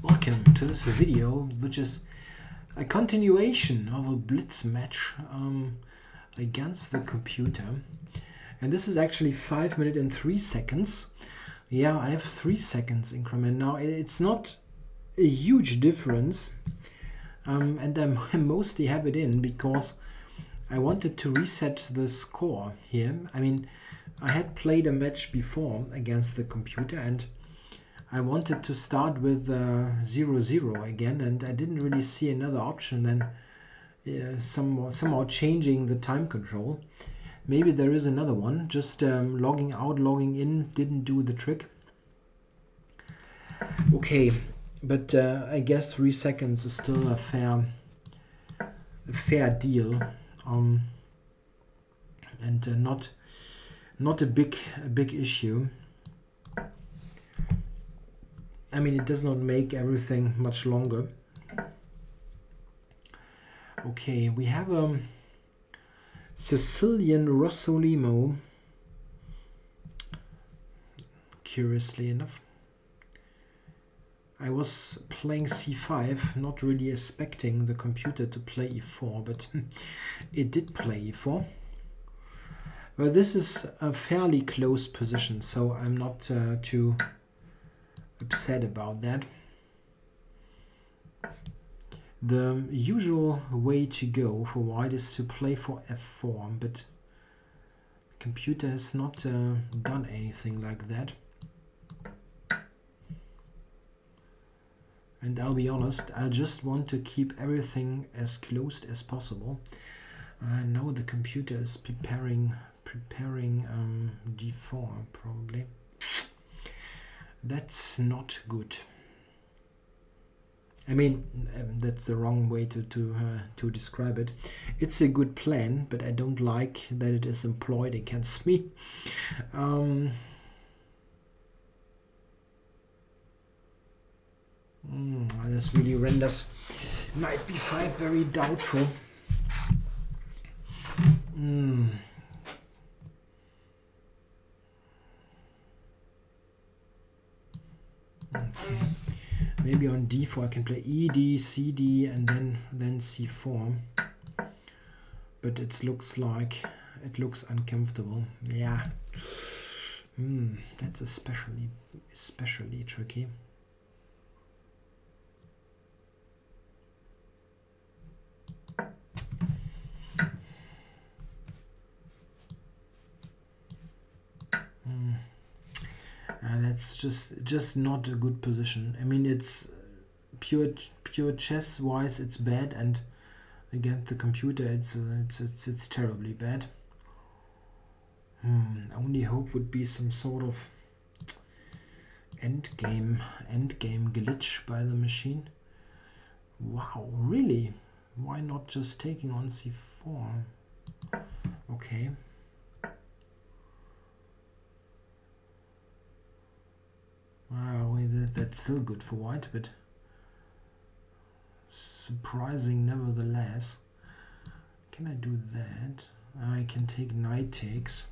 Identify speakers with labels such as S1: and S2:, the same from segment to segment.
S1: Welcome to this video, which is a continuation of a Blitz match against the computer. And this is actually 5 minutes and 3 seconds. Yeah, I have 3 seconds increment. Now, it's not a huge difference. And I mostly have it in because I wanted to reset the score here. I mean, I had played a match before against the computer and I wanted to start with 0-0 again, and I didn't really see another option than somehow changing the time control. Maybe there is another one, just logging out, logging in didn't do the trick. Okay, but I guess 3 seconds is still a fair deal, and not a big issue. I mean, it does not make everything much longer. Okay, we have a Sicilian Rossolimo, curiously enough. I was playing c5, not really expecting the computer to play e4, but it did play e4. Well, this is a fairly close position, so I'm not too upset about that. The usual way to go for white is to play for f4, but the computer has not done anything like that. And I'll be honest, I just want to keep everything as closed as possible. I know the computer is preparing d4 probably. That's not good. I mean, that's the wrong way to describe it. It's a good plan, but I don't like that it is employed against me. This really renders knight b5 very doubtful. Okay, maybe on d4 I can play ed, cd, and then c4. But it looks uncomfortable. Yeah, that's especially tricky. That's just not a good position. I mean, it's pure chess wise it's bad, and against the computer it's terribly bad. Only hope would be some sort of endgame glitch by the machine. Wow, really? Why not just taking on c4? Okay. Wow, that's still good for white, but surprising nevertheless. Can I do that? I can take knight takes.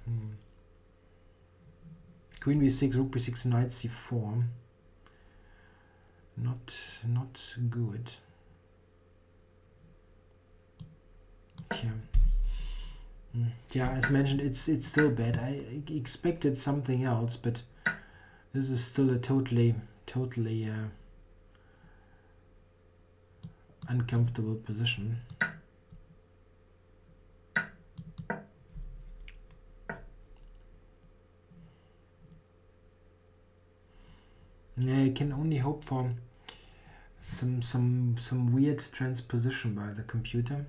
S1: Queen b6, rook b6, knight c4. Not good. Yeah, as mentioned, it's still bad. I expected something else, but this is still a totally uncomfortable position. Yeah, I can only hope for some weird transposition by the computer,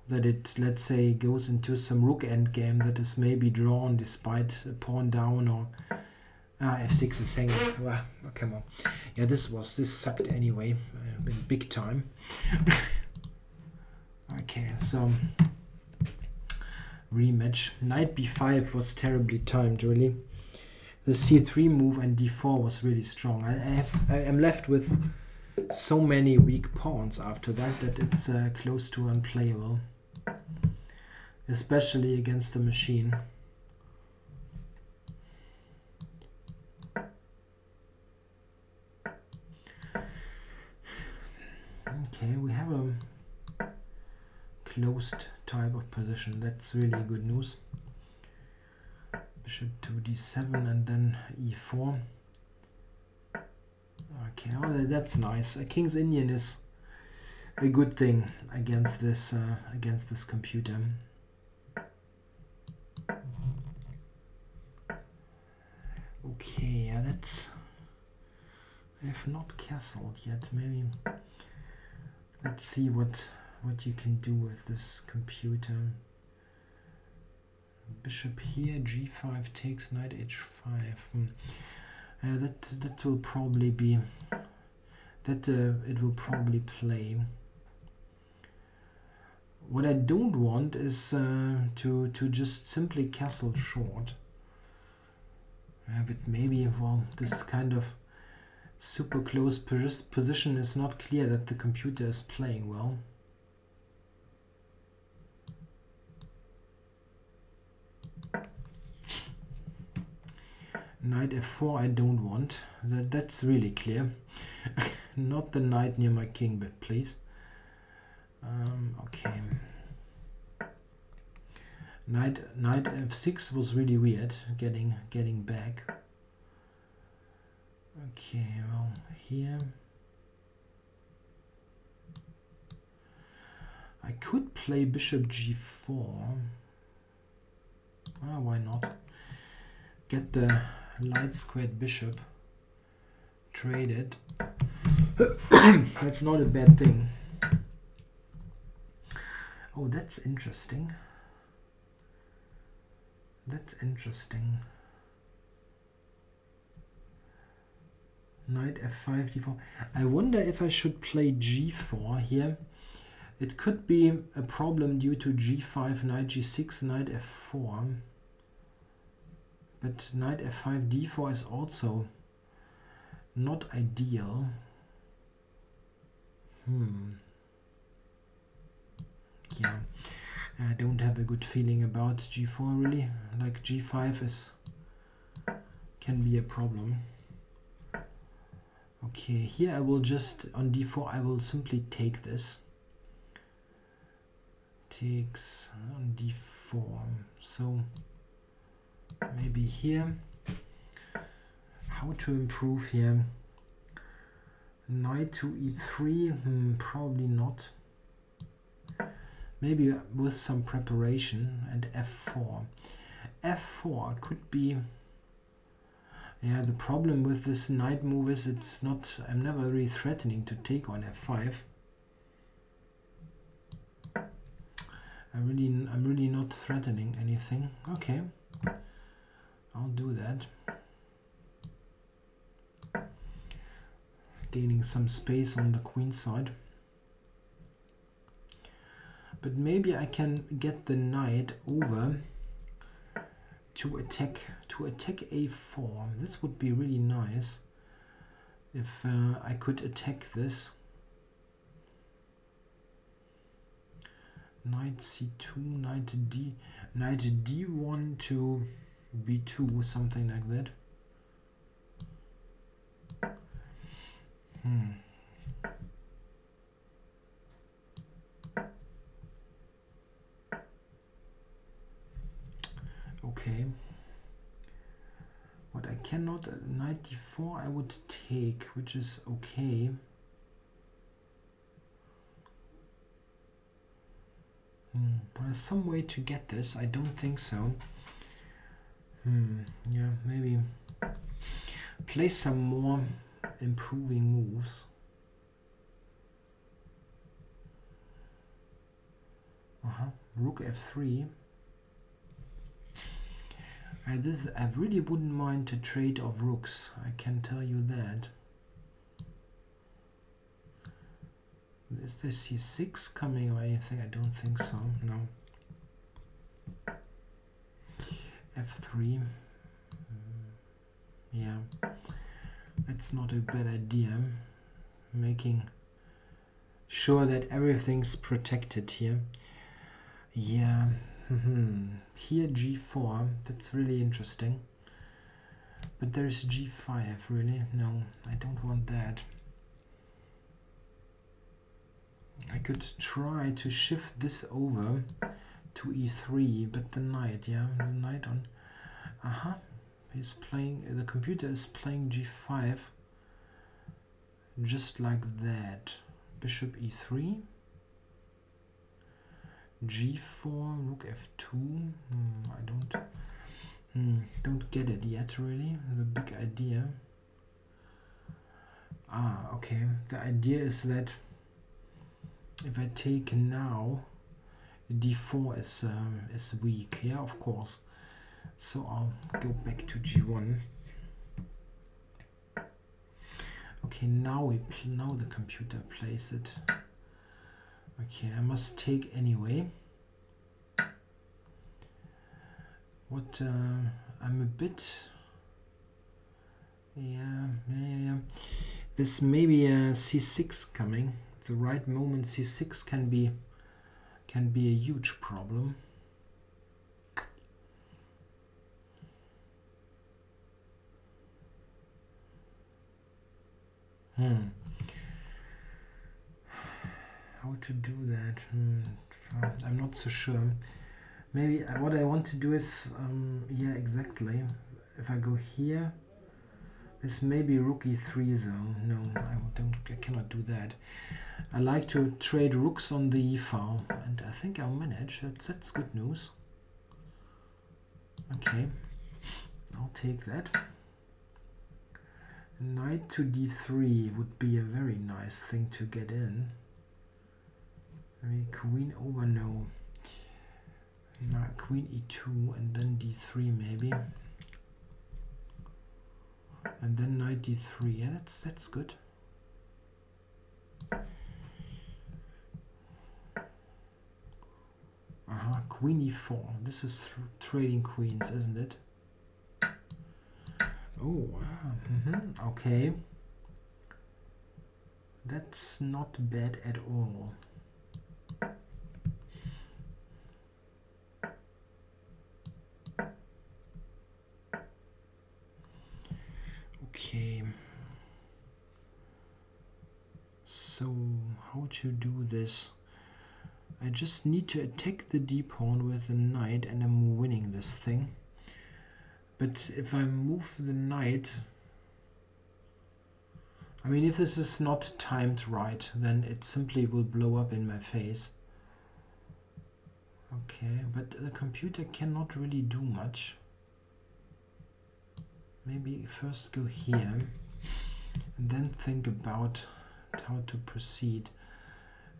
S1: that it, let's say, goes into some rook endgame that is maybe drawn despite a pawn down, or f6 is hanging. Wow, oh, come on. Yeah, this sucked anyway, big time. Okay, so rematch. Knight b5 was terribly timed, really. The c3 move and d4 was really strong. I am left with so many weak pawns after that it's close to unplayable, especially against the machine. Okay, we have a closed type of position. That's really good news. Bishop to d7 and then e4. Okay, oh, that's nice. A King's Indian is a good thing against this computer. Okay, that's. I have not castled yet. Maybe let's see what you can do with this computer. Bishop here, g5 takes, knight h5. That will probably be that it will probably play. What I don't want is to just simply castle short. But maybe, well, this kind of super close position is not clear that the computer is playing well. Knight f4 I don't want. That's really clear. Not the knight near my king, but please. Okay. Knight f6 was really weird. Getting back. Okay, well, here I could play bishop g4. Why not? Get the light squared bishop traded. That's not a bad thing. Oh, that's interesting. That's interesting. Knight f5, d4. I wonder if I should play g4 here. It could be a problem due to g5, knight g6, knight f4. But knight f5, d4 is also not ideal. Yeah, I don't have a good feeling about g4 really. Like g5 can be a problem. Okay, here I will just, on d4, I will simply take this. Takes on d4. So maybe here. How to improve here? Knight to e3, probably not. Maybe with some preparation, and f4. f4 could be. Yeah, the problem with this knight move is it's not. I'm never really threatening to take on f5. I'm really not threatening anything. Okay, I'll do that. Gaining some space on the queen side. But maybe I can get the knight over to attack a4. This would be really nice if I could attack this. Knight c2, knight d1 to b2, something like that. Okay. What I cannot, knight d4 I would take, which is okay. There's some way to get this. I don't think so. Yeah, maybe play some more improving moves. Rook f3. I really wouldn't mind a trade of rooks, I can tell you that. Is there c6 coming or anything? I don't think so, no. f3. Yeah, that's not a bad idea. Making sure that everything's protected here. Yeah. Here g4, that's really interesting. But there's g5, really? No, I don't want that. could try to shift this over to e3, but the knight, yeah, the knight on. He's playing. The computer is playing g5, just like that. Bishop e3, g4, rook f2. I don't get it yet, really. The big idea. Okay. The idea is that if I take now, d4 is weak. Yeah, of course. So I'll go back to g1. Okay, now the computer plays it. Okay, I must take anyway. What I'm a bit, yeah. This maybe a c6 coming. The right moment c6 can be a huge problem. How to do that? I'm not so sure. Maybe what I want to do is, yeah, exactly. If I go here, this may be rook e3 zone. No, I cannot do that. I like to trade rooks on the e file, and I think I'll manage. That's good news. Okay, I'll take that. Knight to d3 would be a very nice thing to get in. Maybe queen over, no. Now queen e2 and then d3 maybe. And then knight d3. Yeah, that's good. Queen e4. This is trading queens, isn't it? Oh, okay. That's not bad at all. Okay. So, how to do this? I just need to attack the d-pawn with the knight and I'm winning this thing. But if I move the knight, I mean, if this is not timed right, then it simply will blow up in my face. Okay, but the computer cannot really do much. Maybe first go here and then think about how to proceed.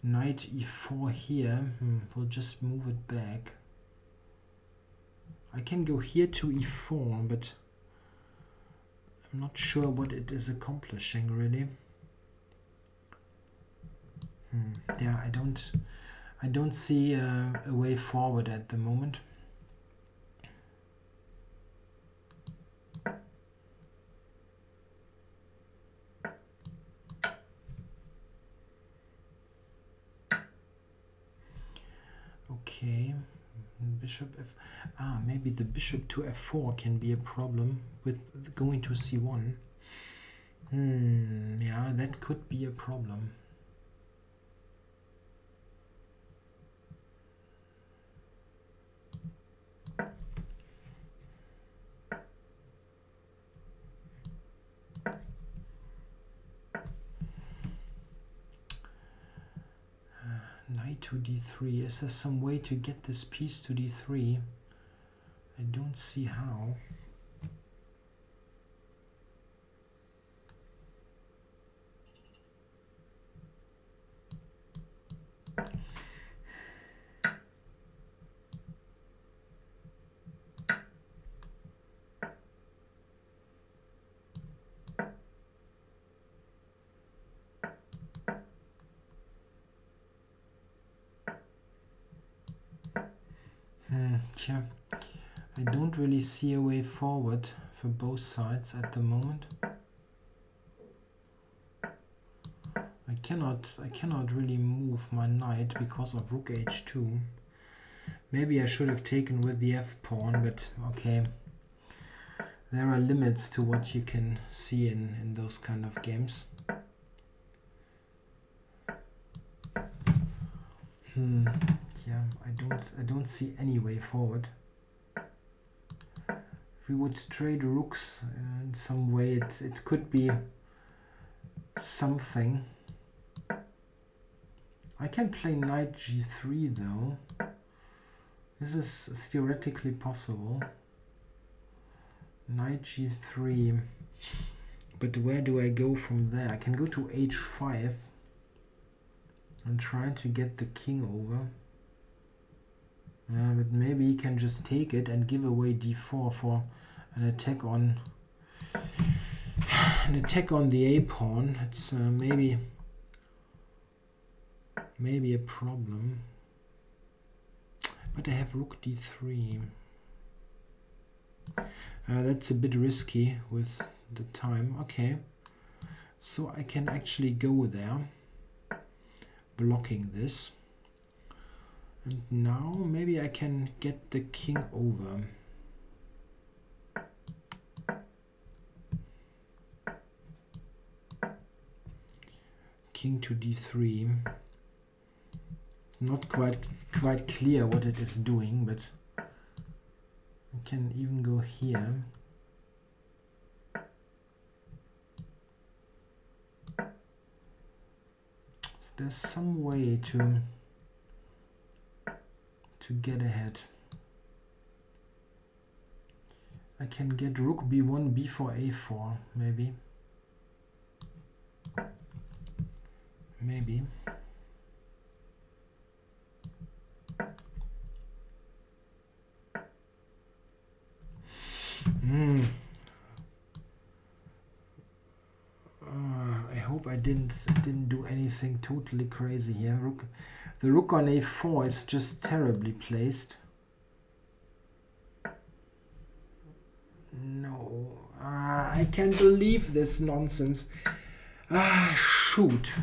S1: Knight e4 here, we'll just move it back. I can go here to e4, but I'm not sure what it is accomplishing really. Yeah, I don't see a way forward at the moment. Okay, bishop f. Maybe the bishop to f4 can be a problem with going to c1. Yeah, that could be a problem. Knight to d3. Is there some way to get this piece to d3? I don't see how. Yeah, I don't really see a way forward for both sides at the moment. I cannot really move my knight because of rook h2. Maybe I should have taken with the f-pawn, but okay. There are limits to what you can see in those kind of games. Yeah, I don't see any way forward. If we would trade rooks in some way, it could be something. I can play knight g3 though. This is theoretically possible. Knight g3. But where do I go from there? I can go to h5 and try to get the king over. But maybe he can just take it and give away d4 for an attack on the a pawn. It's maybe a problem. But I have rook d3. That's a bit risky with the time. Okay, so I can actually go there, blocking this. And now maybe I can get the king over. King to d3. Not quite clear what it is doing, but I can even go here. So there's some way to get ahead. I can get rook b1, b4, a4, maybe. I hope I didn't do anything totally crazy here. The rook on a4 is just terribly placed. No, I can't believe this nonsense. Shoot.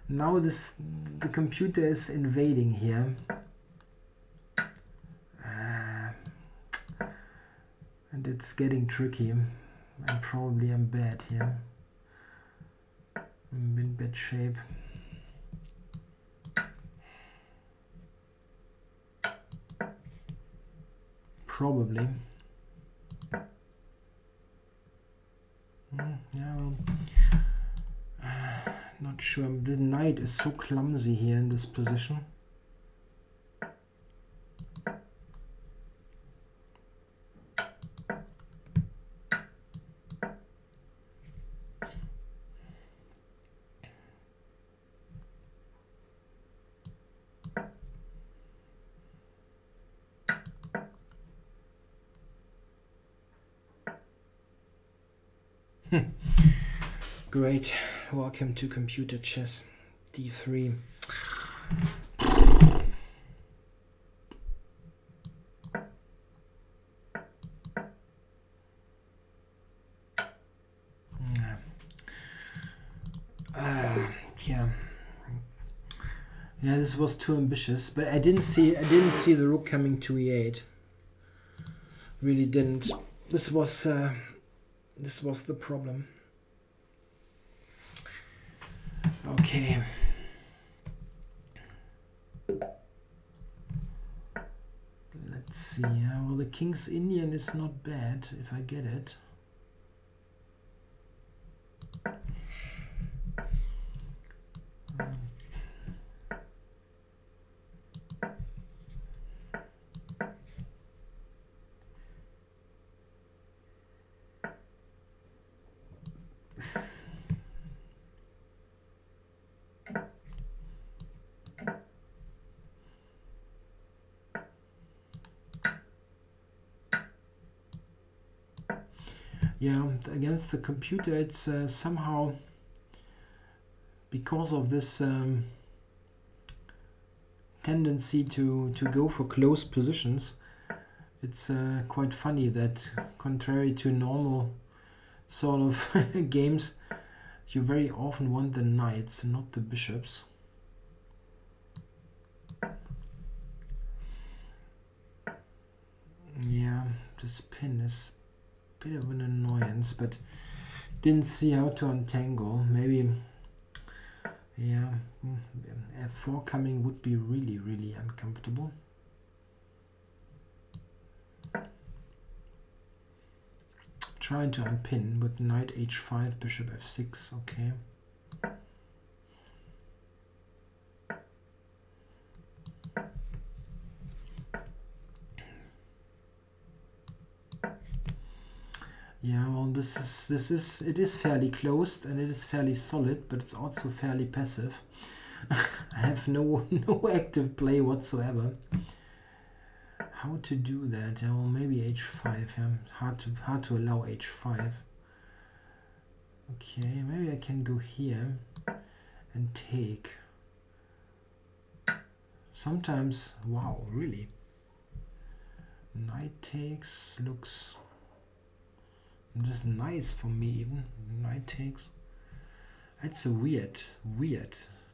S1: Now the computer is invading here. And it's getting tricky. I probably am bad here. I'm in bad shape. Probably. Yeah, well, not sure. The knight is so clumsy here in this position. Great, welcome to computer chess. d3. Yeah, this was too ambitious, but I didn't see the rook coming to e8. Really didn't. This was the problem. Okay. Let's see. Well, the King's Indian is not bad if I get it. Yeah, against the computer, it's somehow, because of this tendency to go for close positions, it's quite funny that, contrary to normal sort of games, you very often want the knights, not the bishops. Yeah, this pin is bit of an annoyance, but didn't see how to untangle. Maybe Yeah, f4 coming would be really, really uncomfortable. Trying to unpin with knight h5, bishop f6. Okay. Yeah, well, it is fairly closed and it is fairly solid, but it's also fairly passive. I have no active play whatsoever. How to do that? Well, maybe h5. Yeah, hard to allow h5. Okay, maybe I can go here and take. Sometimes, wow, really. Knight takes looks just nice for me even. Knight takes. That's a weird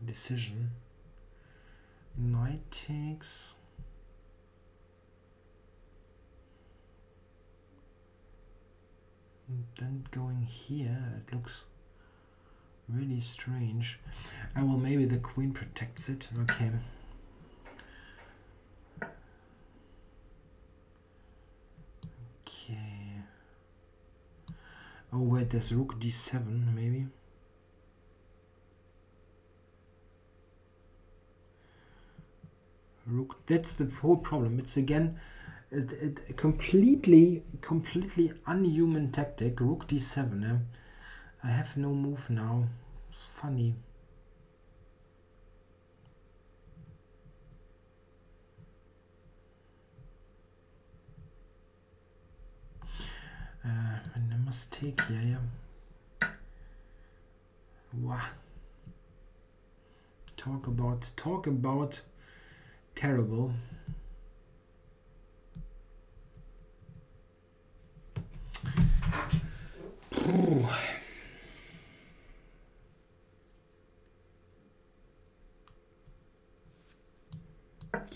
S1: decision. Knight takes. And then going here, it looks really strange. Oh, well, maybe the queen protects it. Okay. Okay. Oh wait, there's rook d7 maybe. Rook. That's the whole problem. It's again, it completely unhuman tactic. Rook d7. Eh? I have no move now. Funny. And a mistake here. Yeah. Wow. Talk about terrible.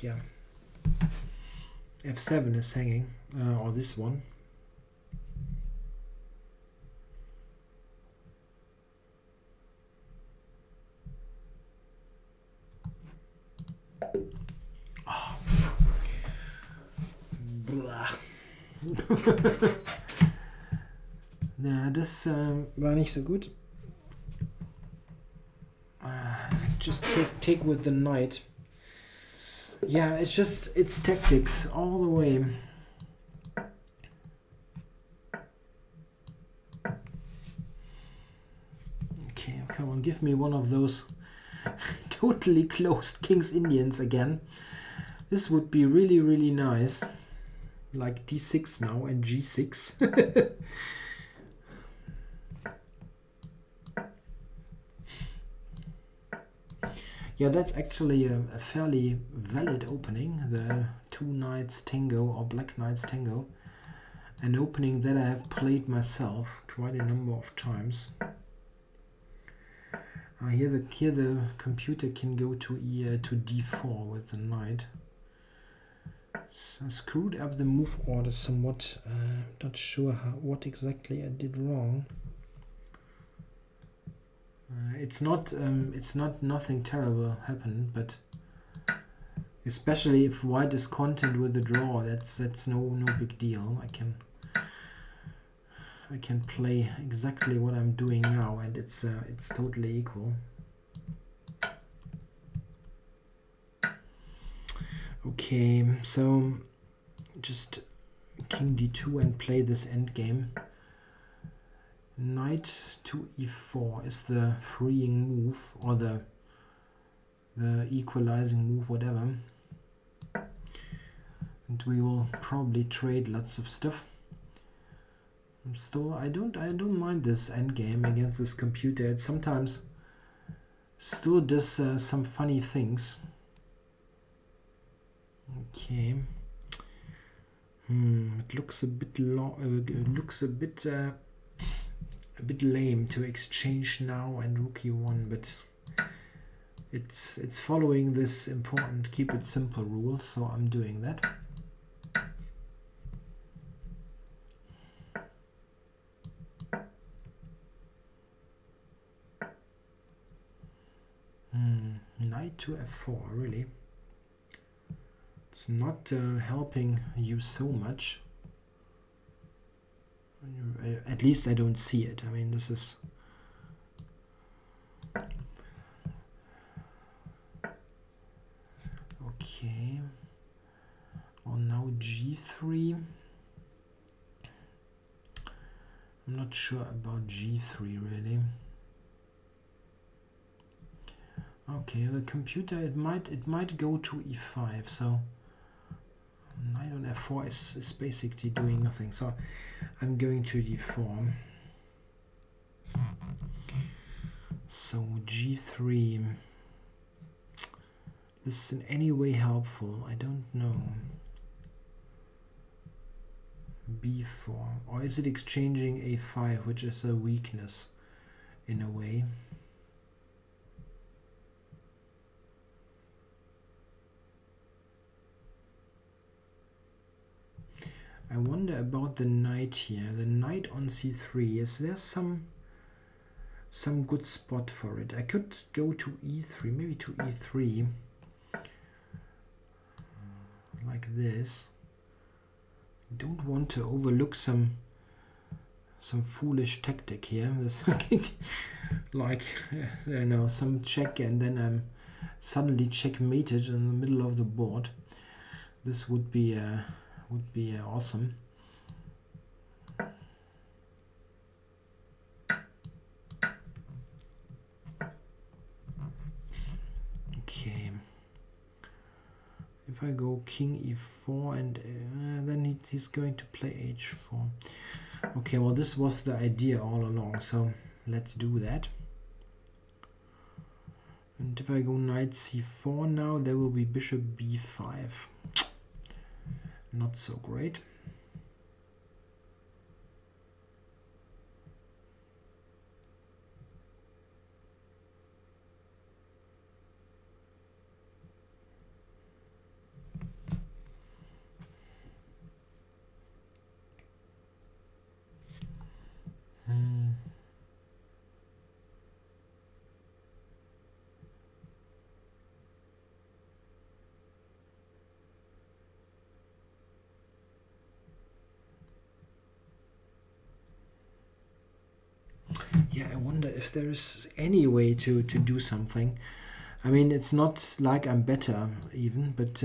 S1: Yeah. F7 is hanging, or this one. Oh. Ja, das war nicht so gut. Just take with the knight. Yeah, it's tactics all the way. Okay, come on, give me one of those totally closed King's Indians again. This would be really, really nice. Like d6 now and g6. Yeah, that's actually a fairly valid opening. The two knights tango or black knights tango. An opening that I have played myself quite a number of times. Here the computer can go to d4 with the knight. So I screwed up the move order somewhat. Not sure what exactly I did wrong. It's not nothing terrible happened, but especially if white is content with the draw, that's no big deal. I can play exactly what I'm doing now, and it's totally equal. Okay, so just king d2 and play this endgame. Knight to e4 is the freeing move, or the equalizing move, whatever. And we will probably trade lots of stuff. Still, I don't mind this endgame against this computer. It sometimes still does some funny things. Okay. It looks a bit long. It looks a bit lame to exchange now and rook e1, but it's following this important keep it simple rule, so I'm doing that. knight to f4, really. It's not helping you so much. At least I don't see it. I mean, this is... Okay. Well, now g3. I'm not sure about g3, really. Okay, the computer, it might go to e5, so knight on f4 is basically doing nothing. So I'm going to d4. So g3. This is in any way helpful? I don't know. b4, or is it exchanging a5, which is a weakness in a way? I wonder about the knight here. The knight on c3. Is there some good spot for it? I could go to e3, maybe to e3, like this. Don't want to overlook some foolish tactic here. This like I don't know, some check and then I'm suddenly checkmated in the middle of the board. This would be awesome. Okay. If I go king e4 and then he's going to play h4. Okay, well this was the idea all along, so let's do that. And if I go knight c4 now, there will be bishop b5. Not so great. Yeah, I wonder if there is any way to do something. I mean, it's not like I'm better even, but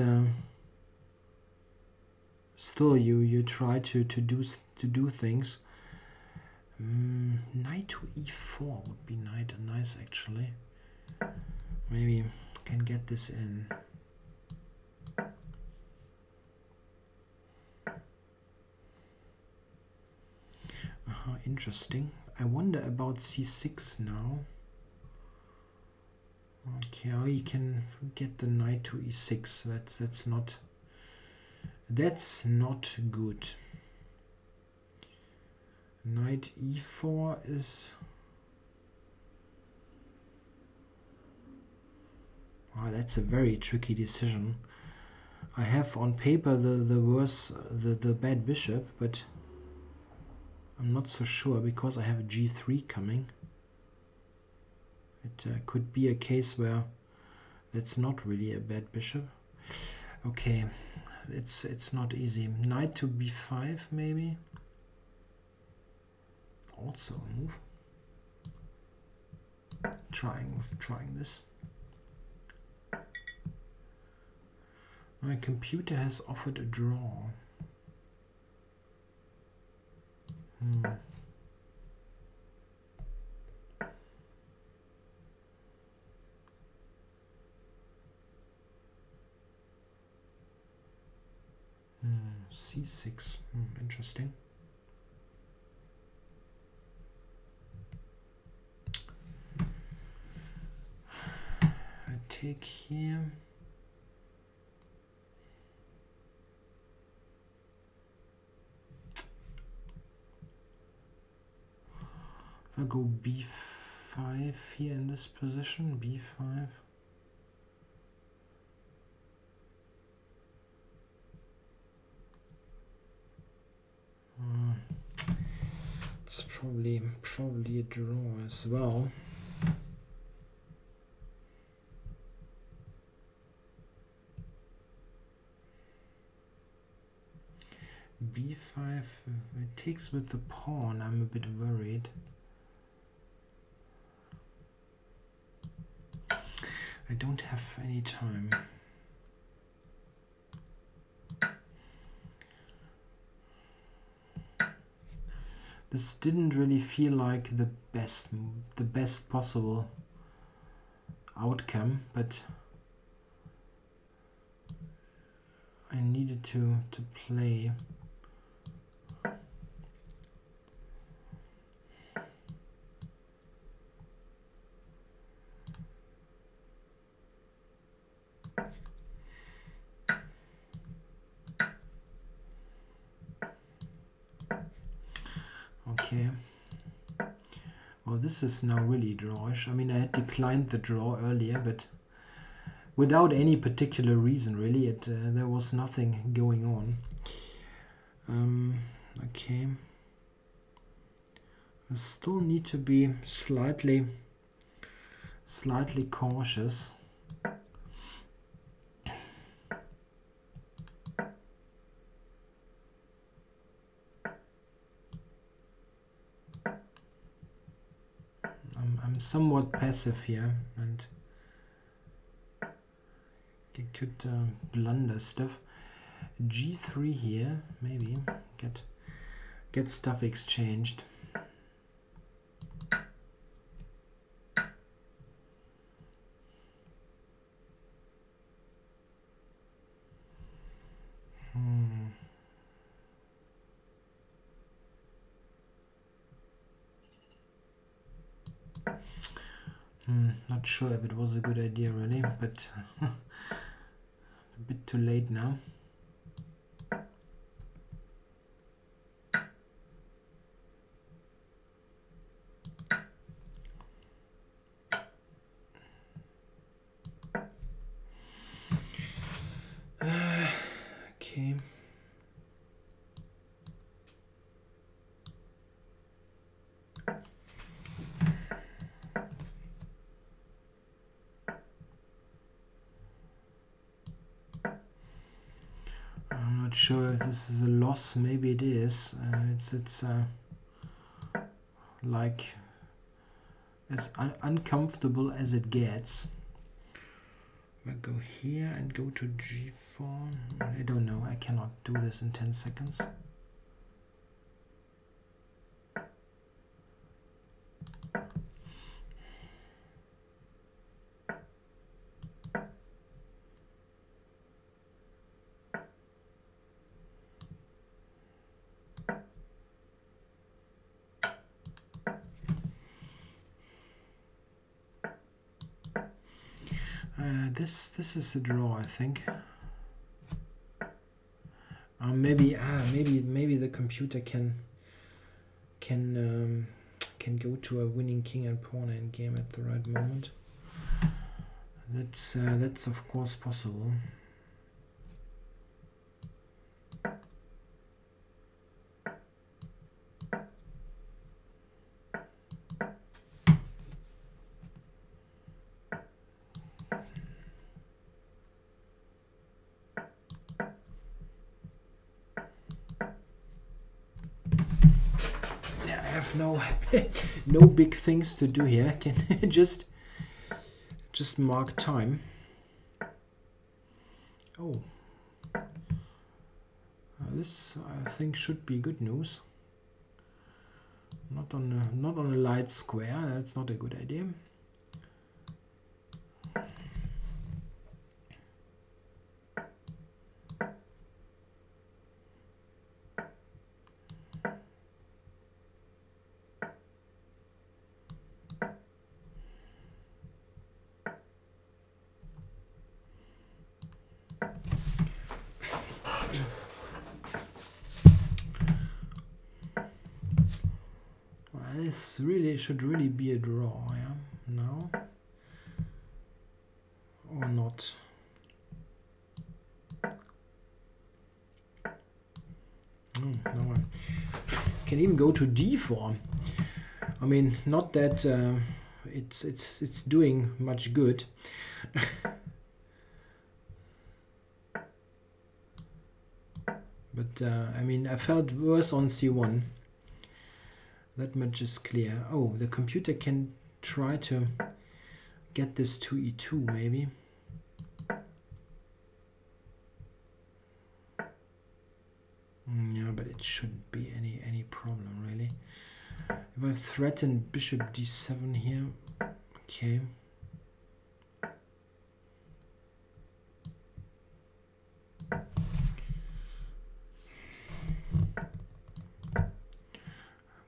S1: still, you try to do things. Knight to e4 would be nice actually. Maybe can get this in. Interesting. I wonder about c6 now. Okay, oh, you can get the knight to e6. That's not good. Knight e4 is... Oh, that's a very tricky decision. I have on paper the bad bishop, but I'm not so sure because I have g3 coming. It could be a case where that's not really a bad bishop. Okay, it's not easy. Knight to b5 maybe. Also a move. Trying this. My computer has offered a draw. C6. Interesting. I take here. If I go b5 here in this position, b5. It's probably a draw as well. d5, it takes with the pawn, I'm a bit worried. I don't have any time. This didn't really feel like the best possible outcome, but I needed to play. Okay. Well, this is now really drawish. I mean, I had declined the draw earlier, but without any particular reason, really. There was nothing going on. Okay. I still need to be slightly cautious. I'm somewhat passive here, and you could blunder stuff. G3 here, maybe get stuff exchanged. Not sure if it was a good idea really, but a bit too late now. Okay. I'm not sure if this is a loss. Maybe it is. It's like as uncomfortable as it gets. I go here and go to G4. I don't know. I cannot do this in 10 seconds. This is a draw, I think. Maybe the computer can go to a winning king and pawn endgame at the right moment. That's of course possible. No big things to do here. I can just mark time. Oh, this I think should be good news. Not on a light square. That's not a good idea. This should really be a draw, yeah? No? Or not? No one can even go to D4. I mean, not that it's doing much good. But I mean, I felt worse on c1. That much is clear. Oh, the computer can try to get this to e2 maybe. Yeah, but it shouldn't be any problem really. If I threaten bishop d7 here, okay.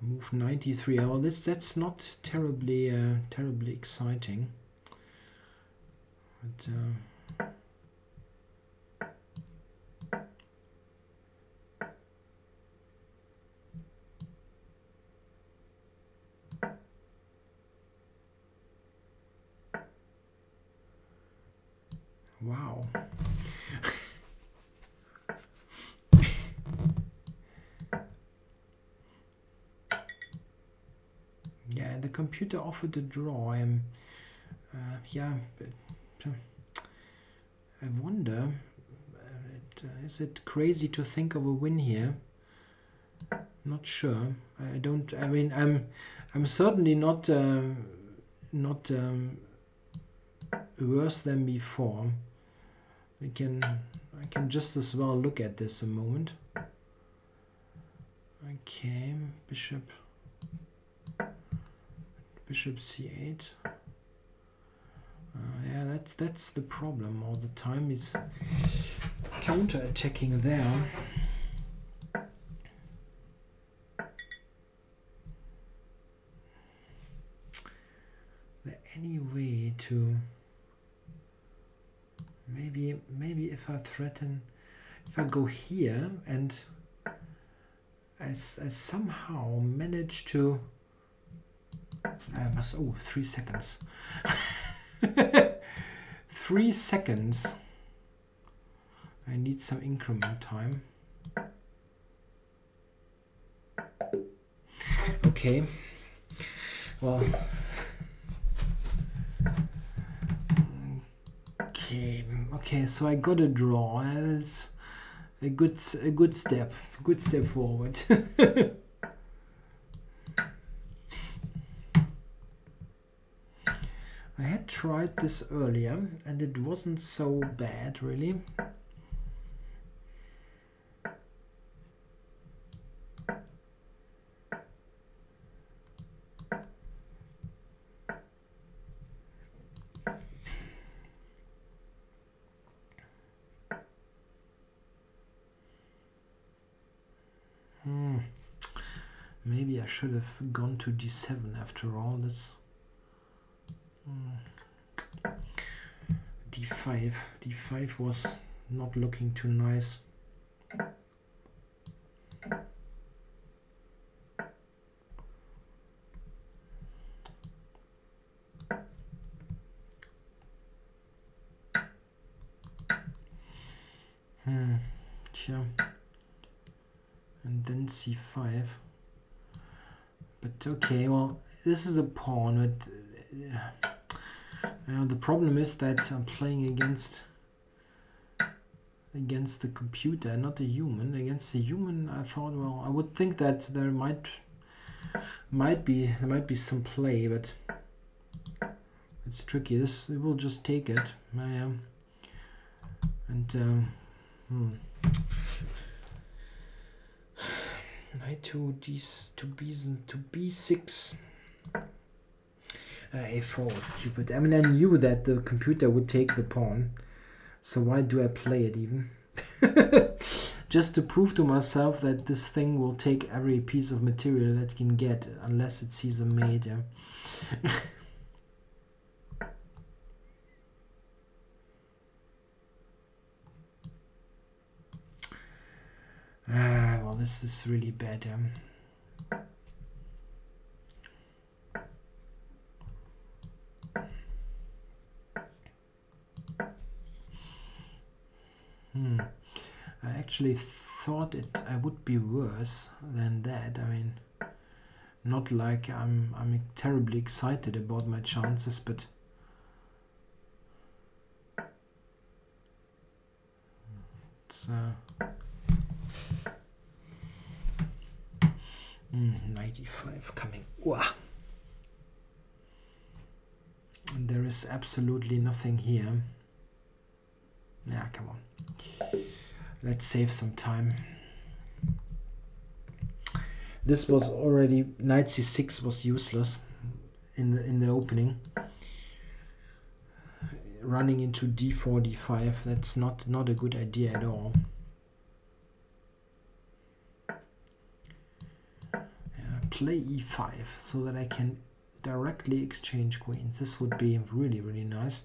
S1: Move 93. Oh, that's not terribly terribly exciting. But wow. Yeah, the computer offered a draw. Yeah, but, I wonder, is it crazy to think of a win here? Not sure. I don't. I mean, I'm certainly not worse than before. I can just as well look at this a moment. Okay, bishop c8. Yeah, that's the problem. All the time is counter-attacking there. Any way to maybe if I threaten, if I go here and I somehow manage to I must 3 seconds 3 seconds. I need some increment time. Okay, well, okay, so I got a draw. That's a good step forward. I had tried this earlier and it wasn't so bad really. Maybe I should have gone to d7 after all. That's d5. d5 was not looking too nice. Yeah. And then c5. But okay, well, this is a pawn, but the problem is that I'm playing against the computer, not a human. Against a human, I thought, well, I would think that there might be some play, but it's tricky. It will just take it. And knight to b6. a4 was stupid. I mean, I knew that the computer would take the pawn, so why do I play it even? Just to prove to myself that this thing will take every piece of material that it can get, unless it sees a mate. Yeah. Well, this is really bad. I actually thought I would be worse than that. I mean, not like I'm terribly excited about my chances, but it's, Knight e5 coming. Wah. And there is absolutely nothing here. Yeah, come on. Let's save some time. This was already, knight c6 was useless in the opening. Running into d4, d5, that's not a good idea at all. Play e5 so that I can directly exchange queens. This would be really, really nice.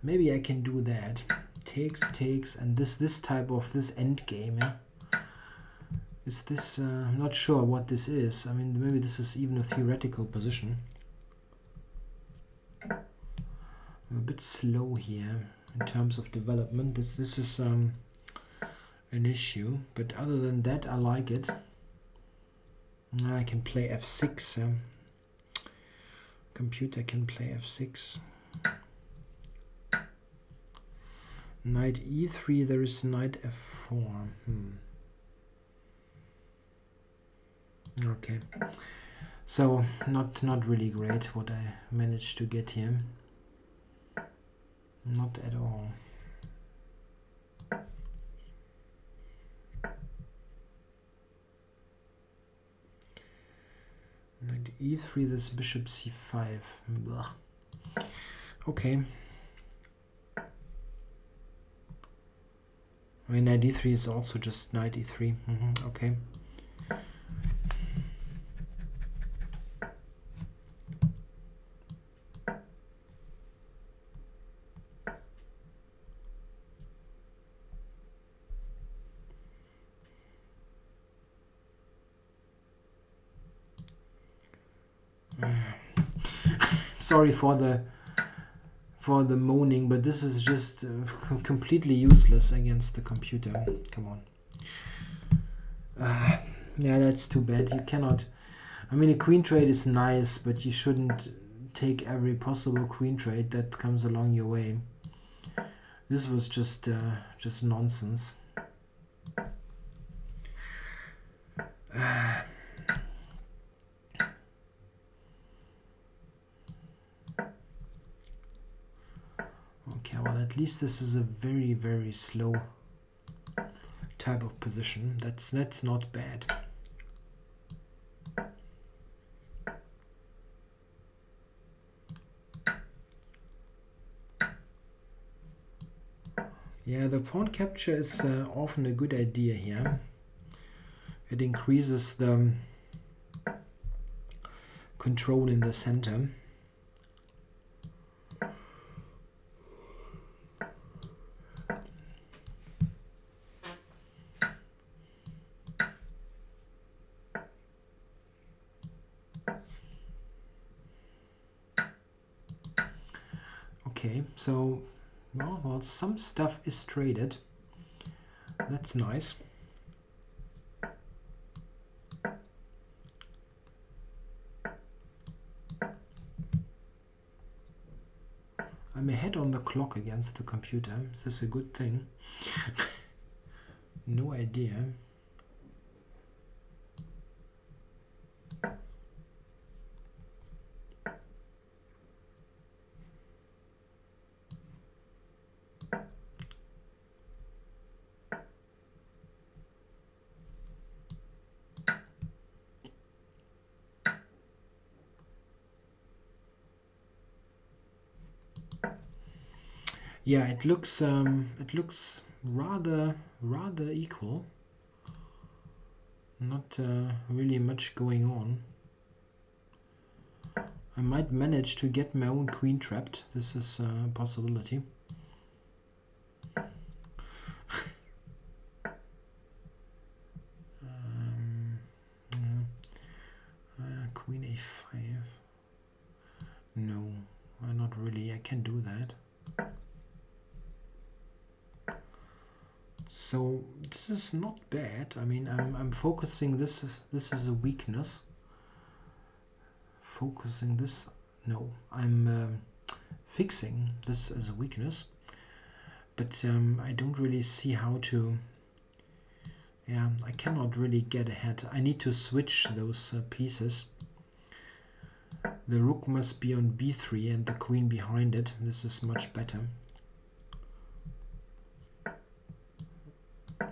S1: Maybe I can do that. Takes, and this type of this end game. Yeah? Is this? I'm not sure what this is. I mean, maybe this is even a theoretical position. I'm a bit slow here in terms of development. This is an issue, but other than that, I like it. I can play f6. Computer can play f6. Knight e3. There is knight f4. Okay. So not really great what I managed to get here. Not at all. Knight e3, this bishop c5. Blah. Okay. I mean, knight e3 is also just knight e3. Okay. Sorry for the moaning, but this is just completely useless against the computer. Come on. Yeah, that's too bad. You cannot. I mean, a queen trade is nice, but you shouldn't take every possible queen trade that comes along your way. This was just nonsense. Okay, well, at least this is a very, very slow type of position. That's not bad. Yeah, the pawn capture is often a good idea here. It increases the control in the center. Okay, so well, some stuff is traded. That's nice. I'm ahead on the clock against the computer. Is this a good thing? No idea. Yeah, it looks rather equal. Not really much going on. I might manage to get my own queen trapped. This is a possibility. Queen a5. No, not really. I can do that. So this is not bad. I mean, I'm focusing this is a weakness. Focusing this, no, I'm fixing this as a weakness. But I don't really see how to Yeah, I cannot really get ahead. I need to switch those pieces. The rook must be on b3 and the queen behind it. This is much better.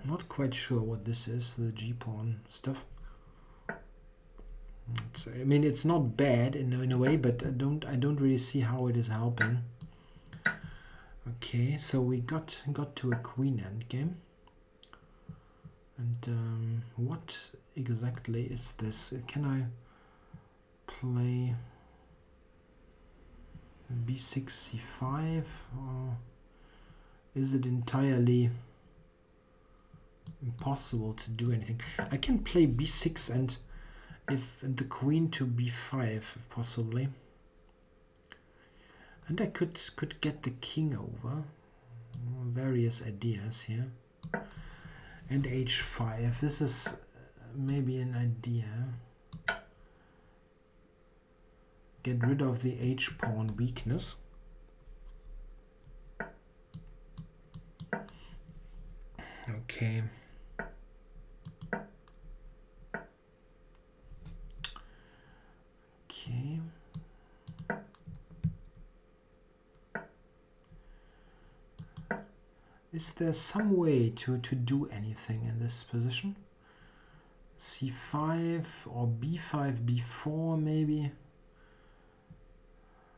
S1: Not quite sure what this is, the g-pawn stuff. I mean, it's not bad in a way, but I don't really see how it is helping. Okay, so we got to a queen endgame. And what exactly is this? Can I play b6, c5, or is it entirely impossible to do anything? I can play b6 and the queen to b5 possibly, and I could get the king over. Various ideas here. And h5. This is maybe an idea. Get rid of the h-pawn weakness. Okay. Okay. Is there some way to do anything in this position? c5 or b5, b4 maybe?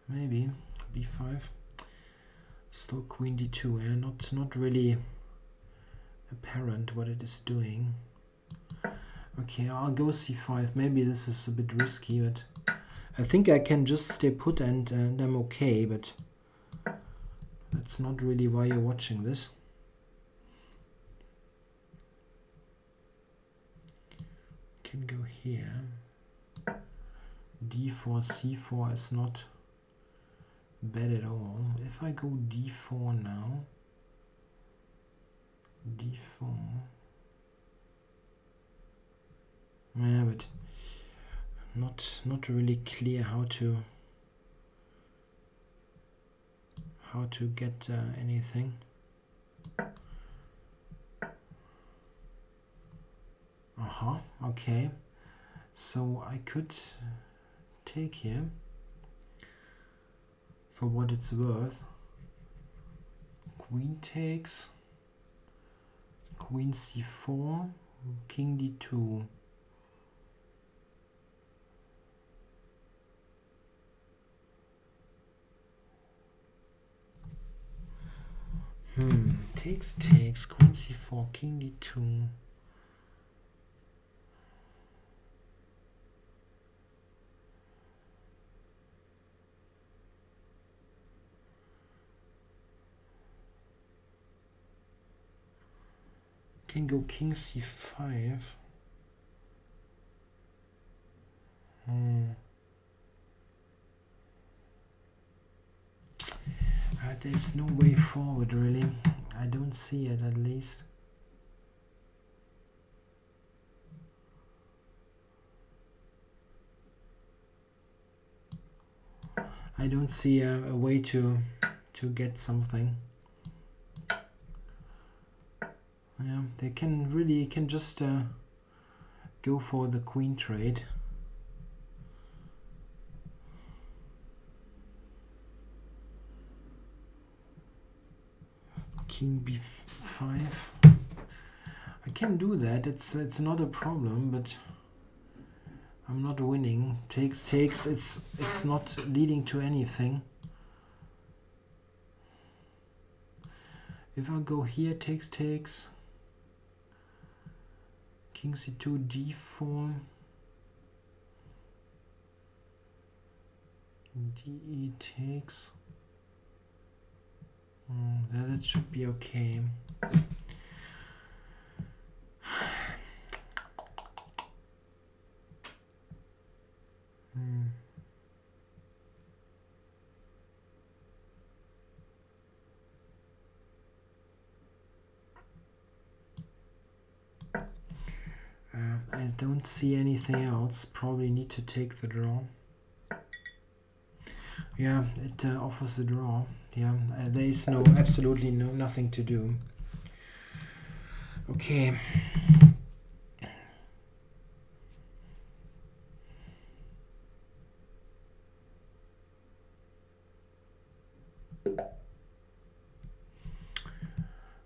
S1: Maybe b5. Still queen d2, not really apparent what it is doing. Okay, I'll go c5. Maybe this is a bit risky, but I think I can just stay put and I'm okay, but that's not really why you're watching this. Can go here. d4, c4 is not bad at all. If I go d4 now, d4, yeah, but not really clear how to get anything. Okay, so I could take here for what it's worth. Queen takes, queen c4, king d2. Takes, queen c4, king d2. Can go king c5. There's no way forward really. I don't see it, at least. I don't see a way to get something. Yeah, they can just go for the queen trade. King b5. I can do that. It's not a problem, but I'm not winning. Takes. It's not leading to anything. If I go here, takes. King c2, d4. de takes. That should be okay. I don't see anything else. Probably need to take the draw. Yeah, it offers a draw. Yeah, there is absolutely nothing to do. Okay,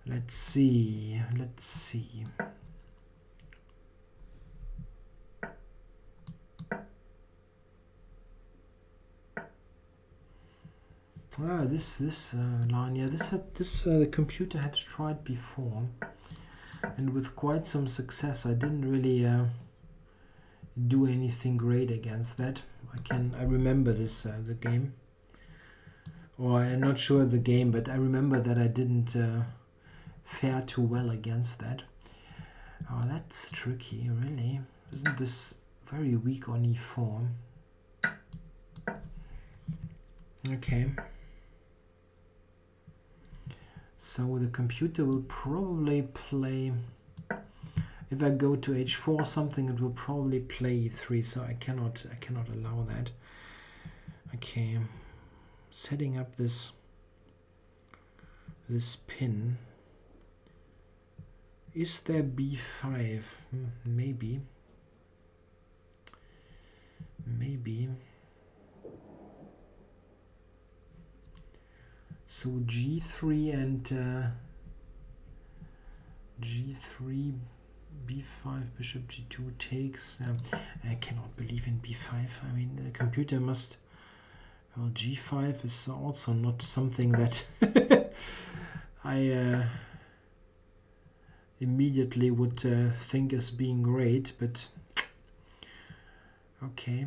S1: Let's see. Let's see. Ah, this line, yeah, this the computer had tried before, and with quite some success. I didn't really do anything great against that. I remember this the game, or I'm not sure the game, but I remember that I didn't fare too well against that. Oh, that's tricky, really. Isn't this very weak on e4? Okay. So the computer will probably play, if I go to h4 something, it will probably play e3, so I cannot allow that. Okay, setting up this pin. Is there b5? Maybe. Maybe. So g3 and g3, b5, bishop g2 takes. I cannot believe in b5. I mean, the computer must. Well, g5 is also not something that I immediately would think as being great, but okay.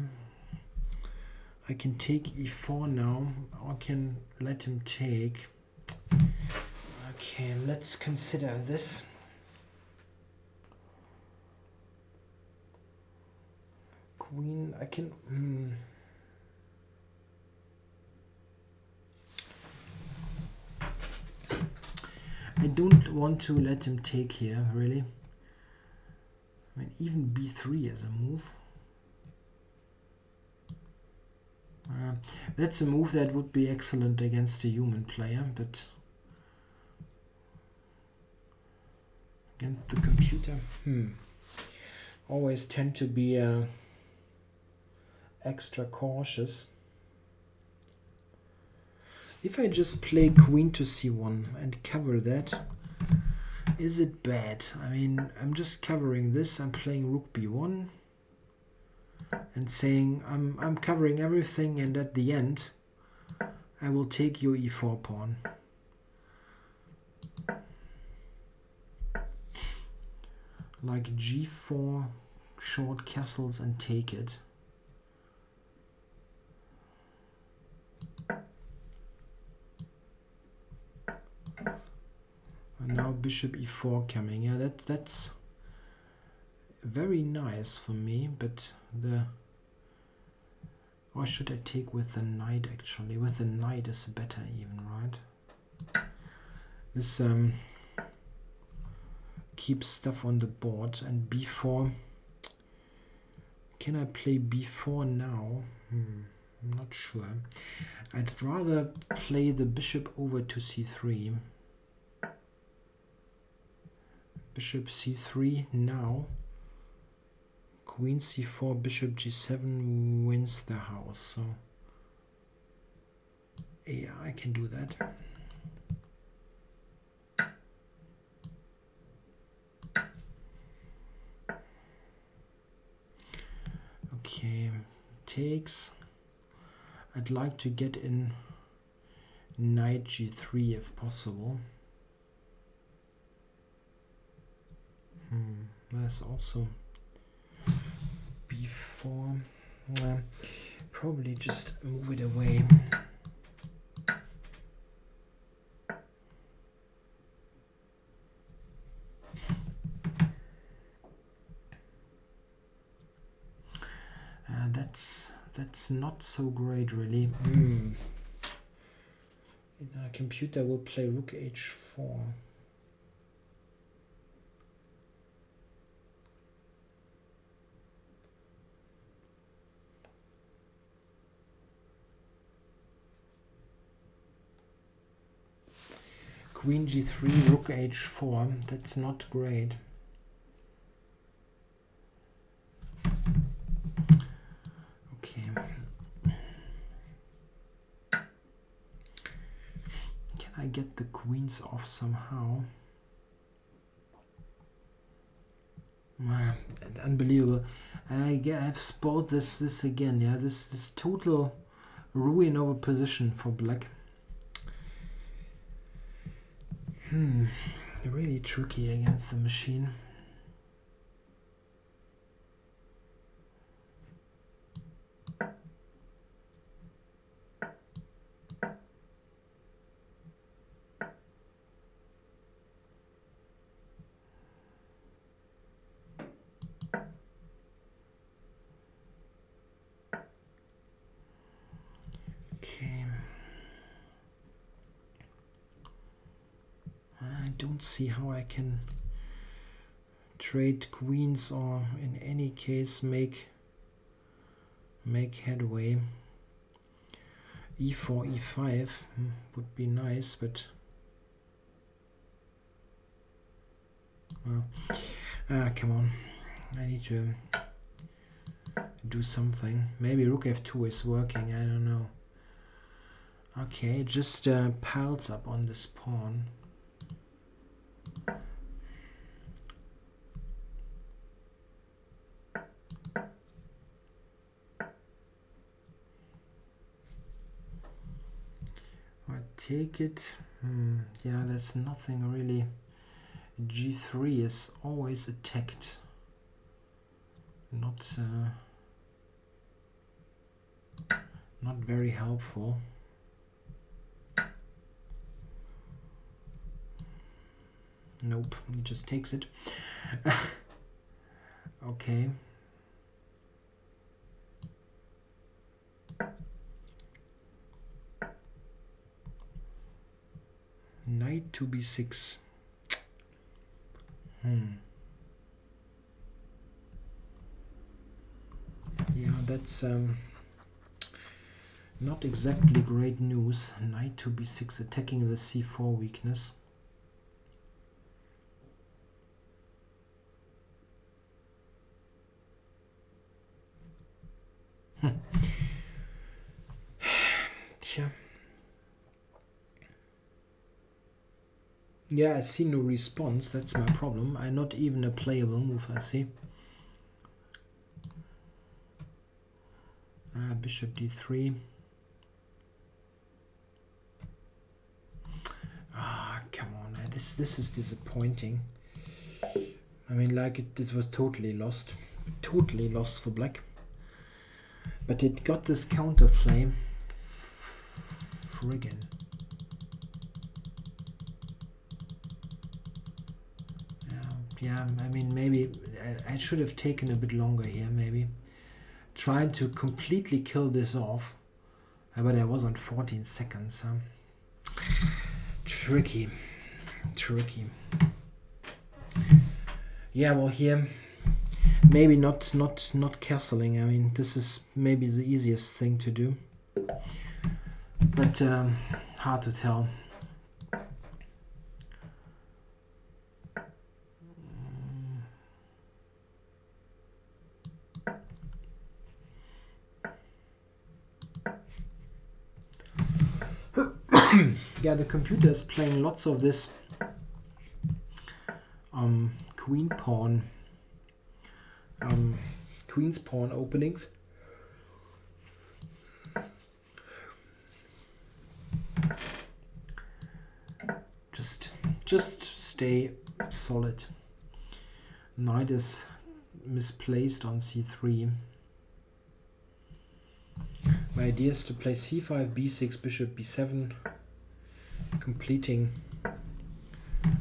S1: I can take e4 now, or can let him take. Okay, let's consider this. Queen, I can. I don't want to let him take here, really. I mean, even b3 as a move. That's a move that would be excellent against a human player, but against the computer, always tend to be extra cautious. If I just play queen to c1 and cover that, is it bad? I mean, I'm just covering this. I'm playing rook b1 and saying I'm covering everything, and at the end I will take your e4 pawn. Like g4, short castles and take it. And now bishop e4 coming. Yeah, that's very nice for me, but or should I take with the knight? Actually, with the knight is better even, right? This keeps stuff on the board. And b4, can I play b4 now? I'm not sure. I'd rather play the bishop over to c3. Bishop c3 now. Queen c4, bishop g7 wins the house. So yeah, I can do that. Okay, takes. I'd like to get in knight g3 if possible. There's also b4. Probably just move it away. That's not so great, really. Our computer will play rook h4. Queen g3, rook h4. That's not great. Okay. I get the queens off somehow. Unbelievable. I've spoiled this again. Yeah, this total ruin of a position for black. Really tricky against the machine. Okay. I don't see how I can trade queens or in any case make headway. E4, E5 would be nice, but well, come on, I need to do something. Maybe rook F2 is working, I don't know. Okay, it just piles up on this pawn. I take it. Yeah, there's nothing really. G3 is always attacked. Not very helpful. Nope, he just takes it. Okay. Knight to B6. Yeah, that's not exactly great news. Knight to B6 attacking the C4 weakness. Yeah, I see no response. That's my problem. Not even a playable move, I see. Bishop D3. Come on. This is disappointing. I mean, like, this was totally lost. Totally lost for black. But it got this counterplay. Friggin'. Yeah, I mean, maybe I should have taken a bit longer here, maybe. Trying to completely kill this off. But I was on 14 seconds. Tricky. Yeah, well, here, maybe not castling. I mean, this is maybe the easiest thing to do. But hard to tell. Yeah, the computer is playing lots of this queen's pawn openings. Just stay solid. Knight is misplaced on C3. My idea is to play C5, B6, bishop B7, completing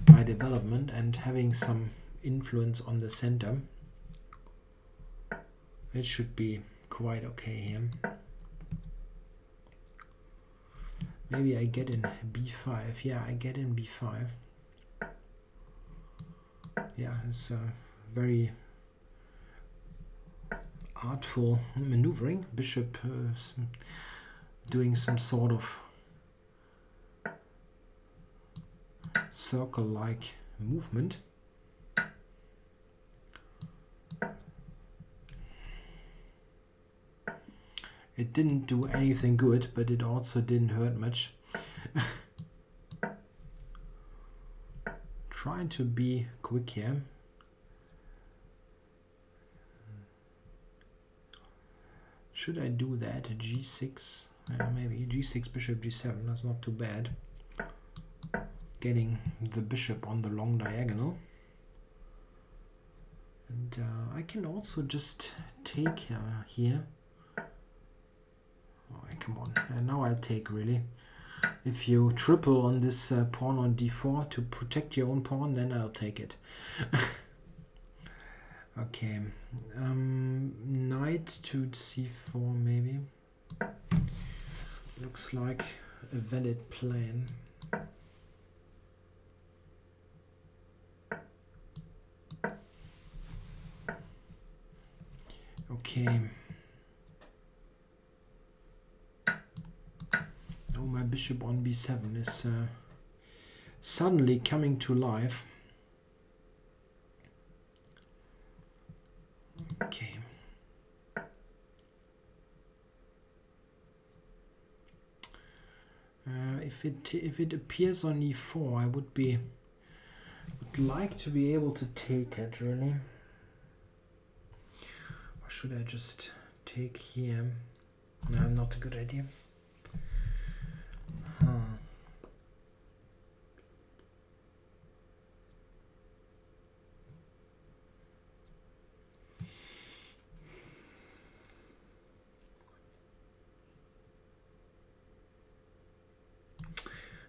S1: my development and having some influence on the center. It should be quite okay here. Maybe I get in B5. Yeah, I get in B5. Yeah, it's very artful maneuvering. Bishop doing some sort of circle-like movement. It didn't do anything good, but it also didn't hurt much. trying to be quick here. Should I do that? G6? Maybe G6, bishop G7. That's not too bad. Getting the bishop on the long diagonal. And I can also just take here. Oh, come on. And now I'll take, really. If you triple on this pawn on d4 to protect your own pawn, then I'll take it. Okay. Knight to c4 maybe. Looks like a valid plan. Okay. Oh, my bishop on b7 is suddenly coming to life. Okay. If it appears on e4, I would like to be able to take it, really. Or should I just take here? No, not a good idea.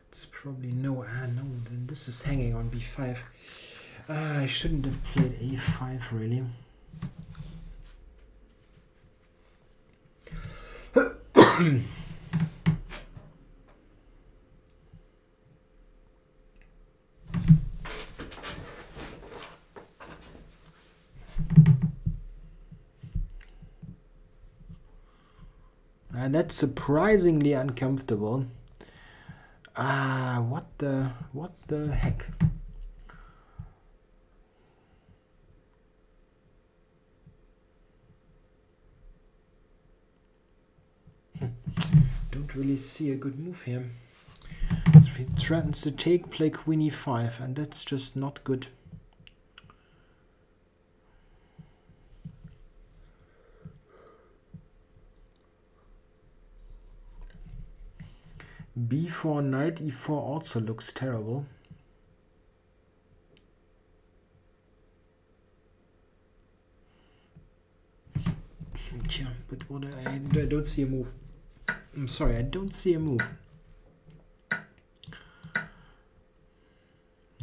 S1: It's probably no, then this is hanging on b5. I shouldn't have played a5, really. And that's surprisingly uncomfortable. What the heck? Don't really see a good move here. He threatens to take, play queen e5, and that's just not good. b4, knight e4 also looks terrible. Yeah, but what I don't see a move. I'm sorry, I don't see a move.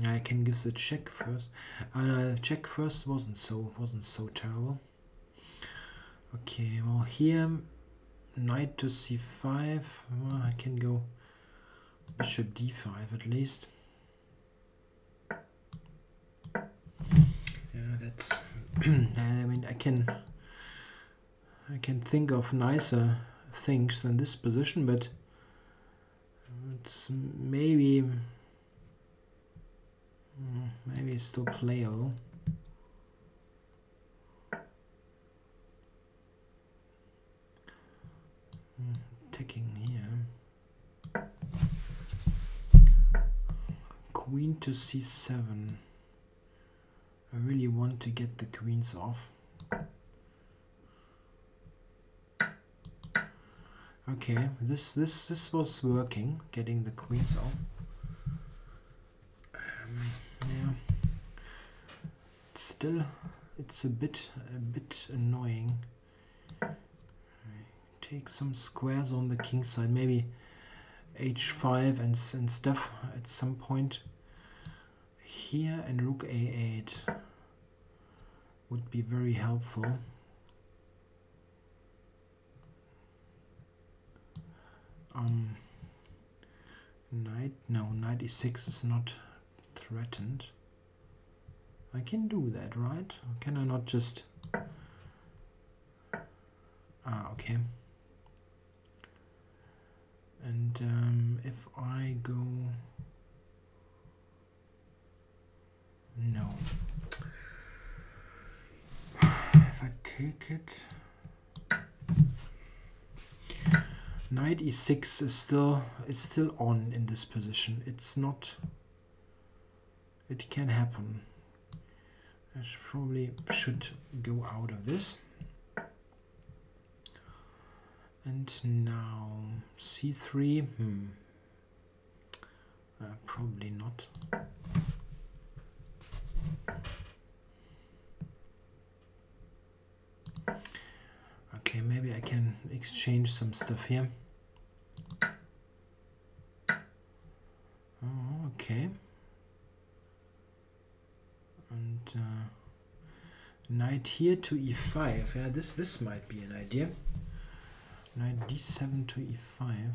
S1: I can give the check first. Check first wasn't so terrible. Okay, well here knight to c5. Well, I can go bishop d5 at least. Yeah, that's. I mean, I can think of nicer things than this position, but it's maybe still playable. Taking here. Queen to c7. I really want to get the queens off. Okay, this was working, getting the queens off. Yeah, it's a bit annoying. Take some squares on the king side, maybe h5 and stuff at some point here, and rook a8 would be very helpful. Knight e6 is not threatened. I can do that, right? Can I not just... okay. And if I go... No. If I take it... Knight e6 is still on in this position. It's not It can happen. I probably should go out of this. And now c3. Probably not. Okay, maybe I can exchange some stuff here. Oh, okay. And knight here to e5. Yeah, this might be an idea. Knight d7 to e5.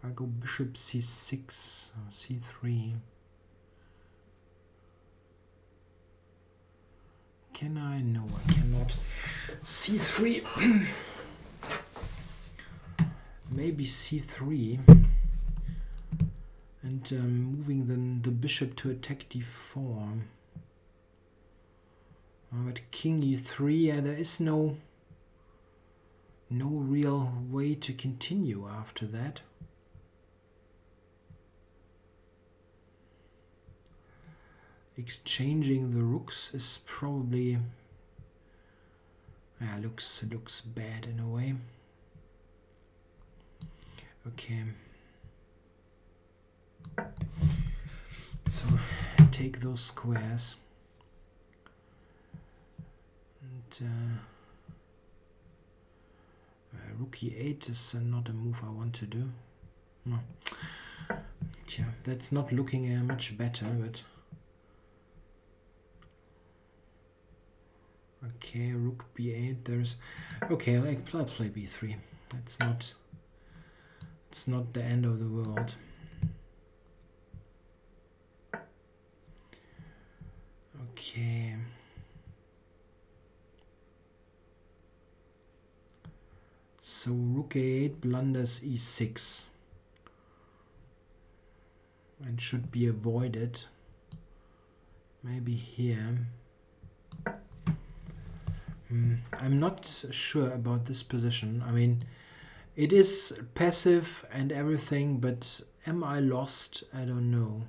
S1: I go bishop c6 or c3. Can I? No, I cannot. c3. Maybe c3. And moving then the bishop to attack d4. But king e3, yeah, there is no real way to continue after that. Exchanging the rooks is probably, yeah, looks bad in a way. Okay. So take those squares. And rook e8 is not a move I want to do. No. Yeah, that's not looking much better, but okay, rook b8. There's okay. I'll play b3. It's not the end of the world. Okay. So rook a8 blunders e6 and should be avoided. Maybe here. I'm not sure about this position. I mean, it is passive and everything, but am I lost? I don't know.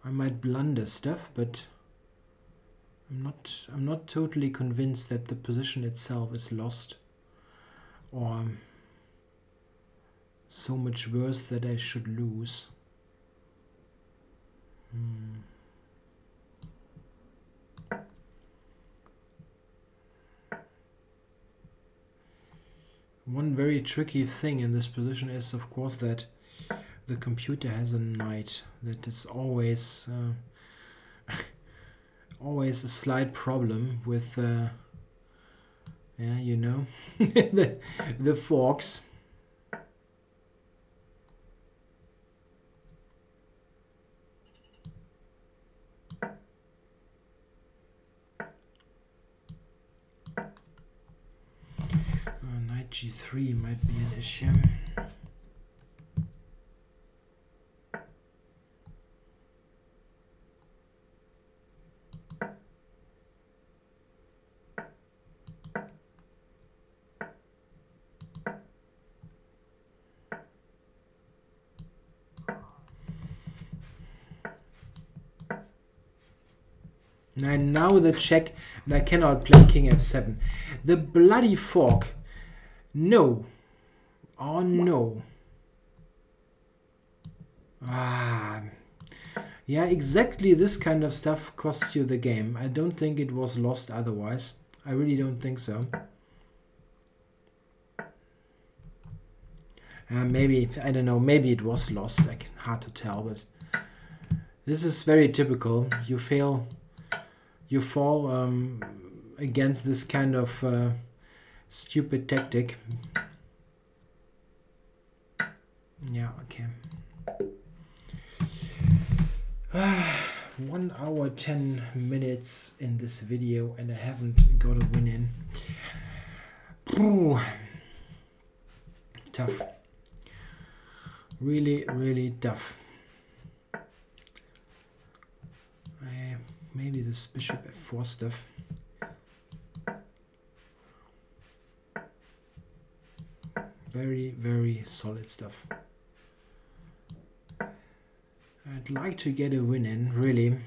S1: I might blunder stuff, but I'm not totally convinced that the position itself is lost or so much worse that I should lose. One very tricky thing in this position is, of course, that the computer has a knight. That is always always a slight problem with yeah, you know, the forks. Knight g3 might be an issue. And now the check, and I cannot play king f7. The bloody fork. No. Oh no. Ah. Yeah, exactly this kind of stuff costs you the game. I don't think it was lost otherwise. I really don't think so. Maybe, I don't know, maybe it was lost. Like, hard to tell, but this is very typical. You fall against this kind of stupid tactic. Yeah, okay. 1 hour 10 minutes in this video and I haven't got a win in. Ooh. Tough. Really, really tough. Maybe this bishop f4 stuff. Very, very solid stuff. I'd like to get a win in, really.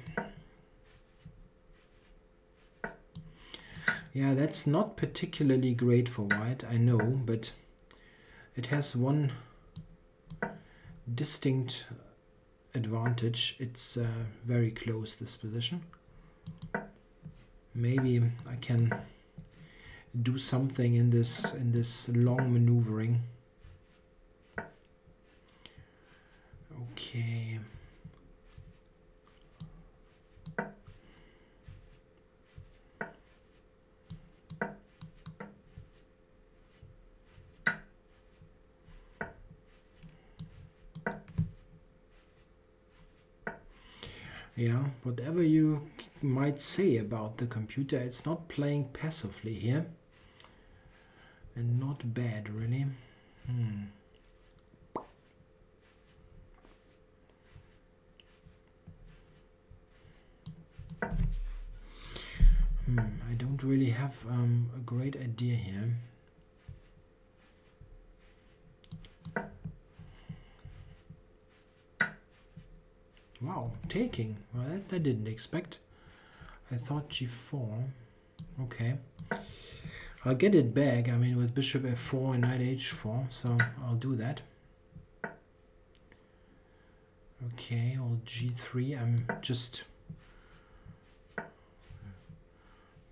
S1: Yeah, that's not particularly great for white, I know, but it has one distinct advantage. It's very close, this position. Maybe I can do something in this long maneuvering. Okay. Yeah, whatever you might say about the computer, it's not playing passively here. And not bad, really. I don't really have a great idea here. Wow, taking. Well, that I didn't expect. I thought g4. Okay. I'll get it back, I mean, with bishop f4 and knight h4, so I'll do that. Okay, or g3, I'm just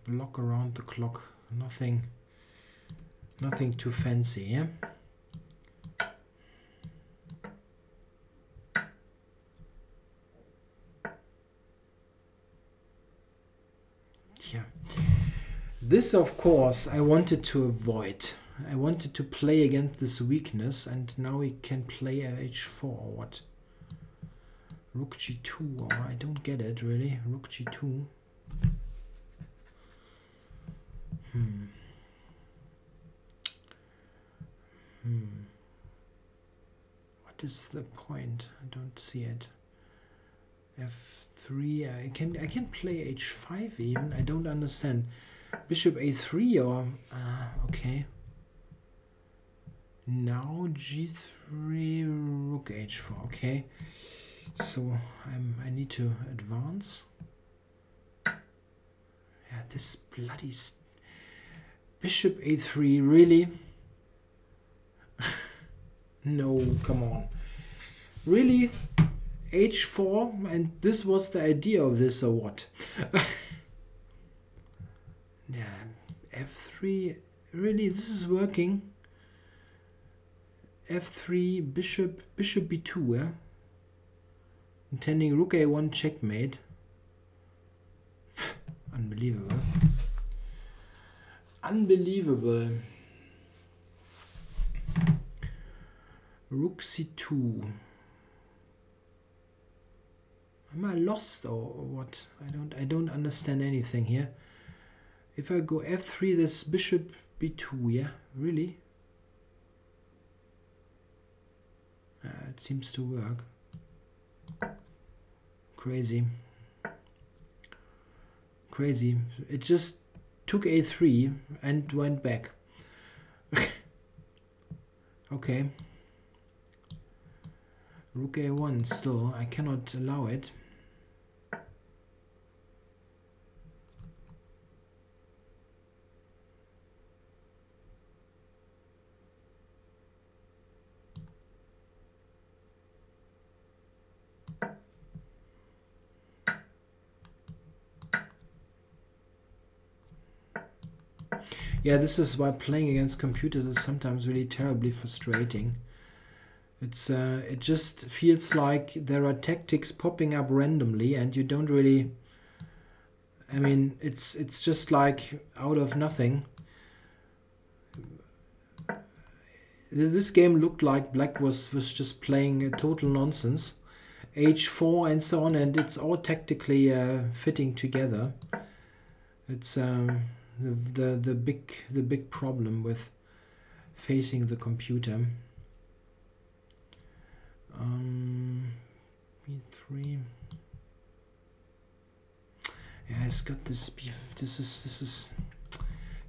S1: block around the clock. Nothing too fancy, yeah? Yeah. This, of course, I wanted to avoid. I wanted to play against this weakness, and now we can play h4 or what? Rook g2, or I don't get it really. Rook g2. What is the point? I don't see it. f3. I can play h5 even. I don't understand. Bishop a3 or okay. Now g3, rook h4. Okay. So I need to advance. Yeah, this bloody bishop a3, really? No, come on. Really? h4, and this was the idea of this, or what? Yeah, f3, really, this is working. f3, bishop b2, yeah? Intending rook a1 checkmate. Unbelievable. Unbelievable. Rook c2. Am I lost or what? I don't understand anything here. If I go f3, this bishop b2, yeah? Really? It seems to work. Crazy. Crazy. It just took a3 and went back. Okay. Rook a1 still. I cannot allow it. Yeah, this is why playing against computers is sometimes really terribly frustrating. It just feels like there are tactics popping up randomly and you don't really, I mean, it's just like out of nothing. This game looked like black was just playing total nonsense. h4 and so on, and it's all tactically fitting together. It's the big problem with facing the computer. b3. Yeah, it's got this this is.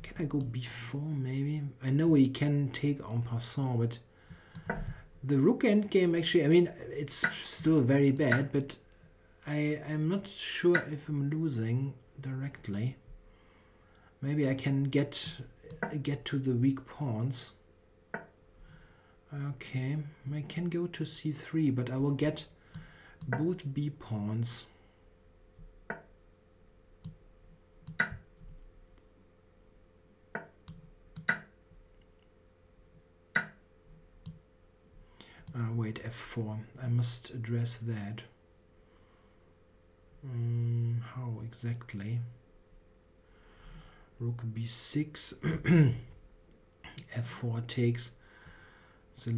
S1: Can I go b4 maybe? I know he can take en passant, but The rook endgame actually, I mean, it's still very bad, but I'm not sure if I'm losing directly. Maybe I can get to the weak pawns. Okay, I can go to c3, but I will get both b pawns. Wait, f4. I must address that. How exactly? Rook b6. f4 takes the...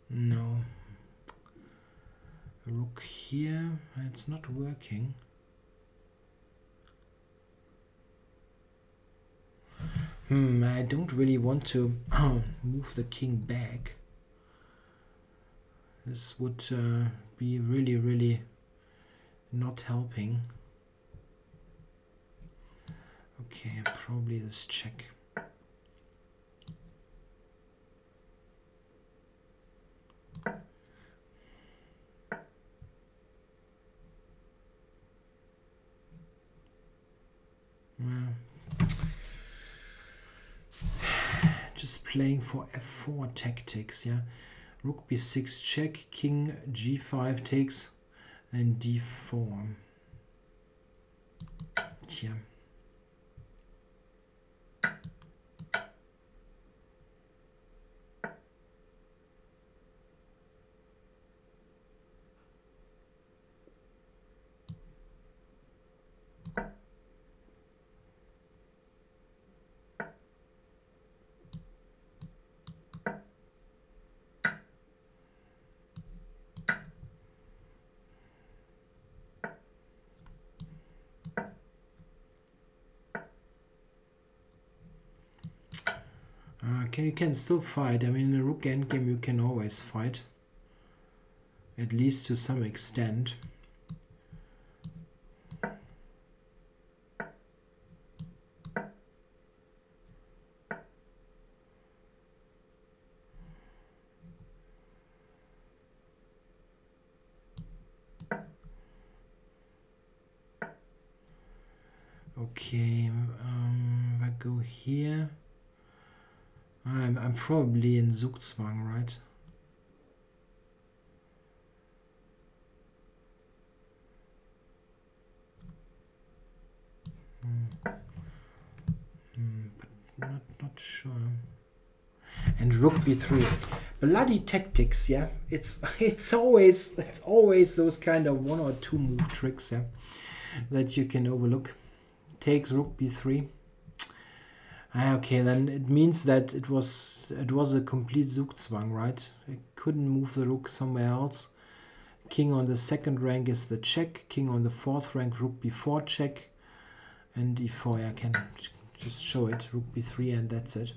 S1: No. Rook here. It's not working. I don't really want to move the king back. This would be really, really not helping. Okay, probably this check. Just playing for f4 tactics, yeah. Rook b6 check, king g5 takes, and d4. Yeah. Okay, you can still fight. I mean, in a rook endgame you can always fight. At least to some extent. Okay, if I go here, I'm probably in Zugzwang, right? But not sure. And rook b3, bloody tactics, yeah. It's always those kind of 1 or 2 move tricks, yeah, that you can overlook. Takes rook b3. Okay, then it means that it was a complete Zugzwang, right? I couldn't move the rook somewhere else. King on the 2nd rank is the check. King on the 4th rank, rook b4 check, and d4. I can just show it, rook b3, and that's it.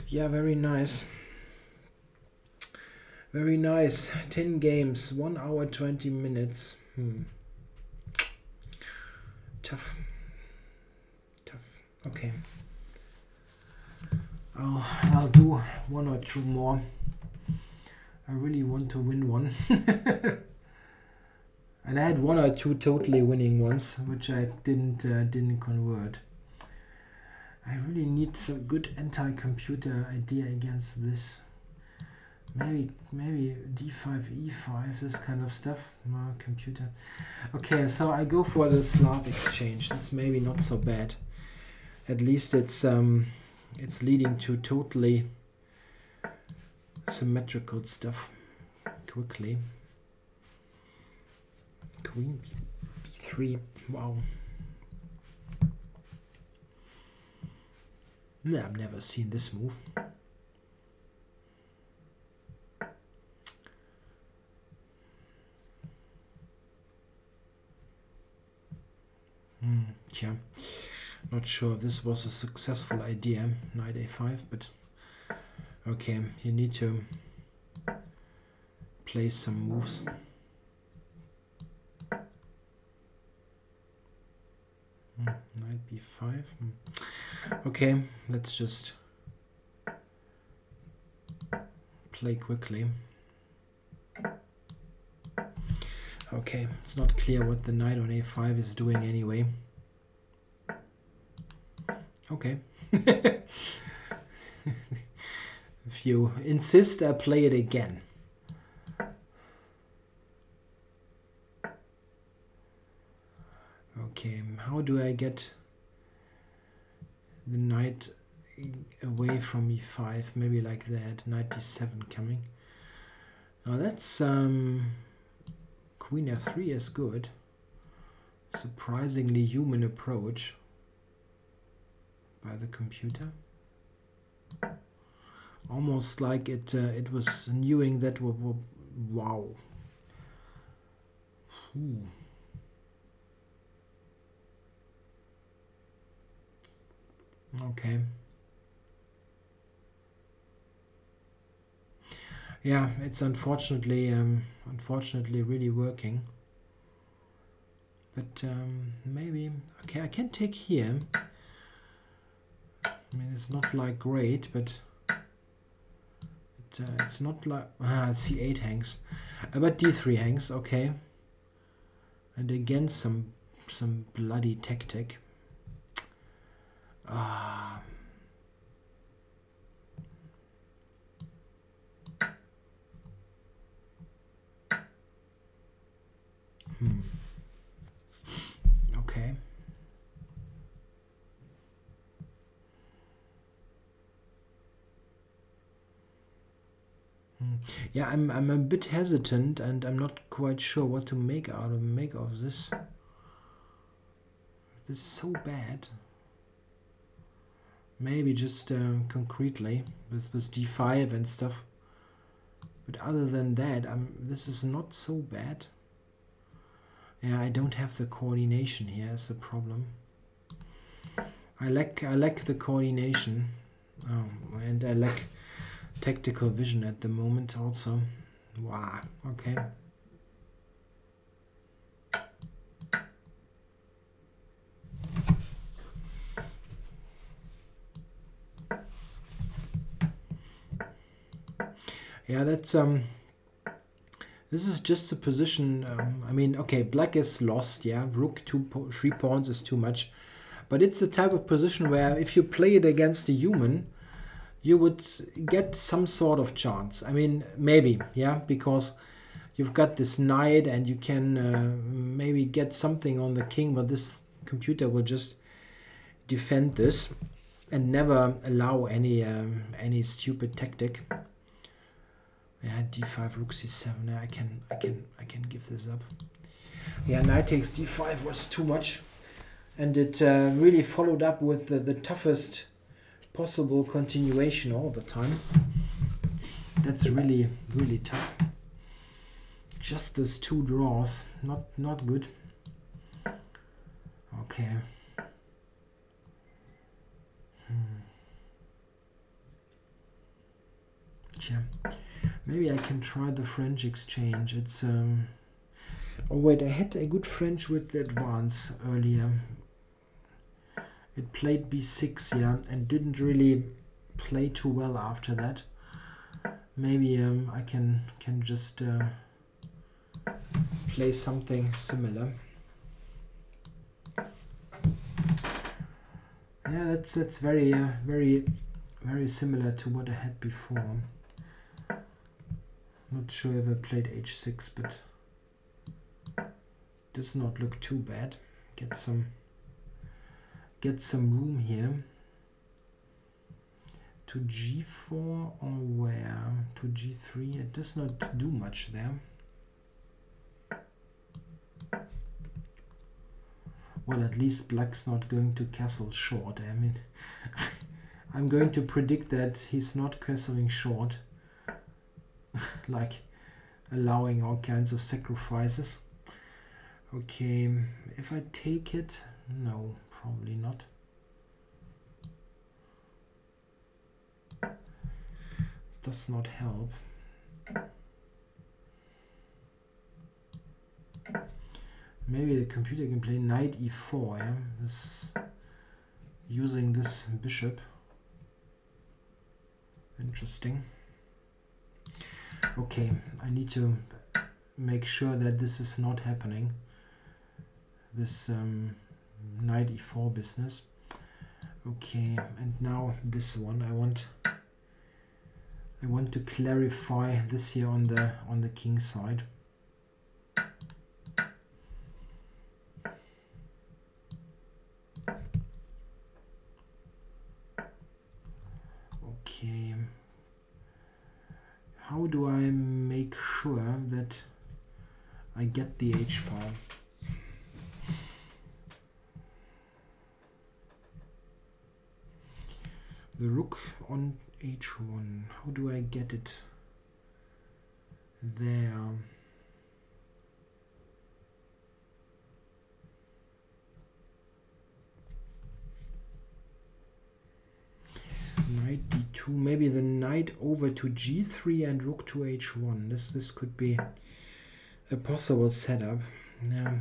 S1: Yeah, very nice. Very nice. 10 games, 1 hour 20 minutes. Tough. Okay. I'll do 1 or 2 more. I really want to win one. And I had 1 or 2 totally winning ones, which I didn't convert. I really need some good anti-computer idea against this. Maybe d5, e5, this kind of stuff. No, computer. Okay, so I go for the Slav exchange. That's maybe not so bad. At least it's leading to totally symmetrical stuff quickly. Queen b3. Wow. Yeah, I've never seen this move. Yeah, not sure if this was a successful idea, knight a5, but okay, you need to play some moves. Knight b5. e5. Okay, let's just play quickly. Okay, it's not clear what the knight on a5 is doing anyway. Okay. If you insist, I'll play it again. Okay, how do I get the knight away from e5? Maybe like that, knight d7 coming. Now that's queen f3 is good. Surprisingly human approach by the computer. Almost like it was knowing that. Wow. Ooh. Okay. Yeah, it's unfortunately really working. But maybe okay, I can take here. I mean, it's not like great, but it's not like c8 hangs, but d3 hangs. Okay, and again some bloody tactic. Okay. Yeah, I'm a bit hesitant, and I'm not quite sure what to make of this. This is so bad. Maybe just concretely with d5 and stuff. But other than that, this is not so bad. Yeah, I don't have the coordination here as a problem. I lack the coordination, and I lack tactical vision at the moment also. Wow. Okay. Yeah, that's this is just a position. I mean, okay, black is lost. Yeah, rook 3 pawns is too much, but it's the type of position where if you play it against a human, you would get some sort of chance. I mean, maybe, yeah, because you've got this knight and you can maybe get something on the king, but this computer will just defend this and never allow any stupid tactic. Yeah, d5, rook c7. Yeah, I can give this up. Yeah, knight takes d5 was too much, and it really followed up with the toughest possible continuation all the time. That's really tough. Just those 2 draws, not good. Okay. Yeah. Maybe I can try the French exchange. It's oh wait, I had a good French with the advance earlier. It played b6, yeah, and didn't really play too well after that. Maybe I can just play something similar. Yeah, that's very similar to what I had before. Not sure if I played h6, but does not look too bad. Get some room here. To g4 or where? To g3. It does not do much there. Well, at least black's not going to castle short. I mean, I'm going to predict that he's not castling short. Like allowing all kinds of sacrifices. Okay, if I take it, no, probably not. It does not help. Maybe the computer can play knight e4, yeah? This using this bishop. Interesting. Okay, I need to make sure that this is not happening. This knight e4 business. Okay, and now this one. I want to clarify this here on the king side. Okay. How do I make sure that I get the h-file? The rook on h1. How do I get it there? Knight d2. Maybe the knight over to g3 and rook to h1. This could be a possible setup.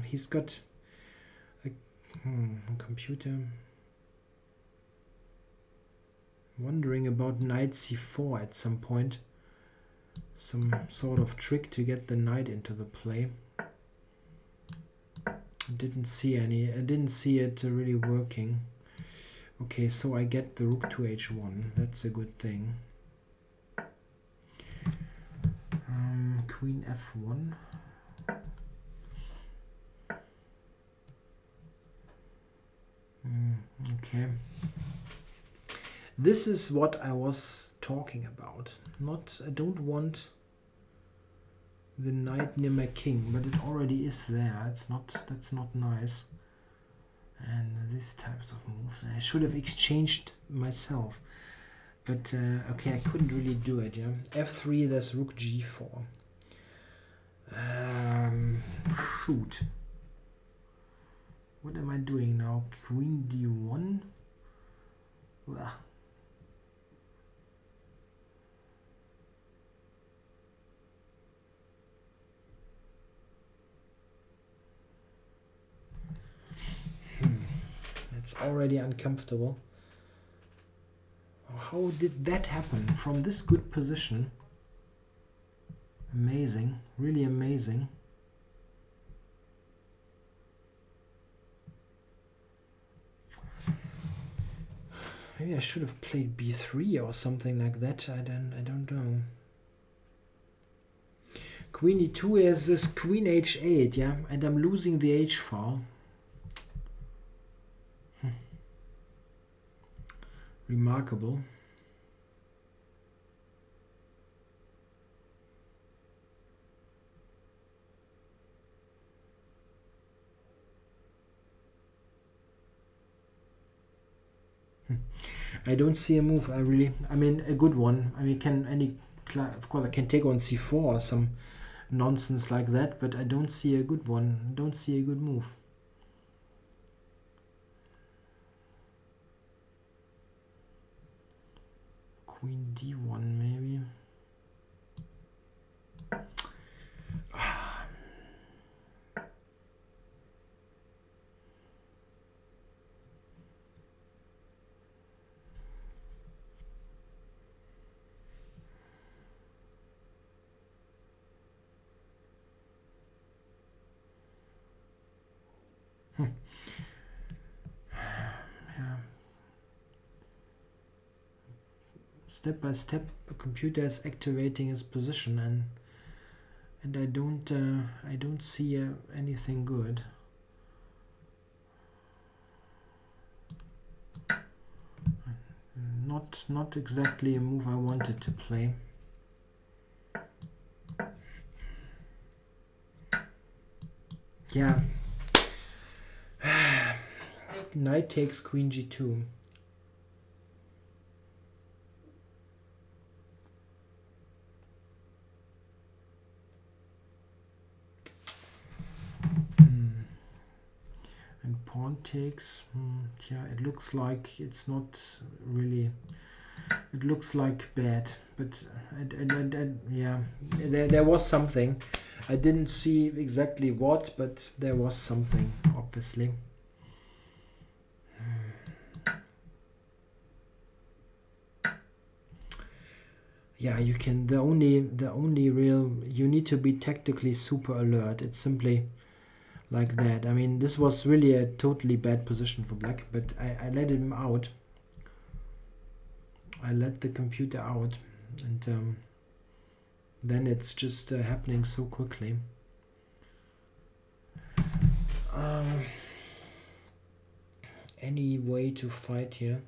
S1: He's got a computer. Wondering about knight c4 at some point. Some sort of trick to get the knight into the play. I didn't see it really working. Okay, so I get the rook to h1. That's a good thing. Queen f1. Okay. This is what I was talking about. I don't want the knight near my king, but it already is there. That's not nice. And these types of moves, I should have exchanged myself. But okay, I couldn't really do it. Yeah, f3. There's rook g4. Shoot. What am I doing now? Queen d1. Ugh. It's already uncomfortable. How did that happen from this good position? Amazing, really amazing. Maybe I should have played b3 or something like that. I don't know. Queen e2 is this queen h8, yeah, and I'm losing the h-file. Remarkable. I don't see a move. I mean a good one. I mean, of course I can take on c4 or some nonsense like that, but I don't see a good one. I don't see a good move. Queen d1 maybe. Yeah. Step by step, the computer is activating its position, and I don't see anything good. Not exactly a move I wanted to play. Yeah. Knight takes queen g2. And pawn takes. Yeah, it looks like it's not really. It looks like bad, but yeah, there was something. I didn't see exactly what, but there was something, obviously. yeah, you can, the only real, you need to be tactically super alert. It's simply like that. I mean, this was really a totally bad position for black, but I let him out. I let the computer out, and then it's just happening so quickly. Any way to fight here?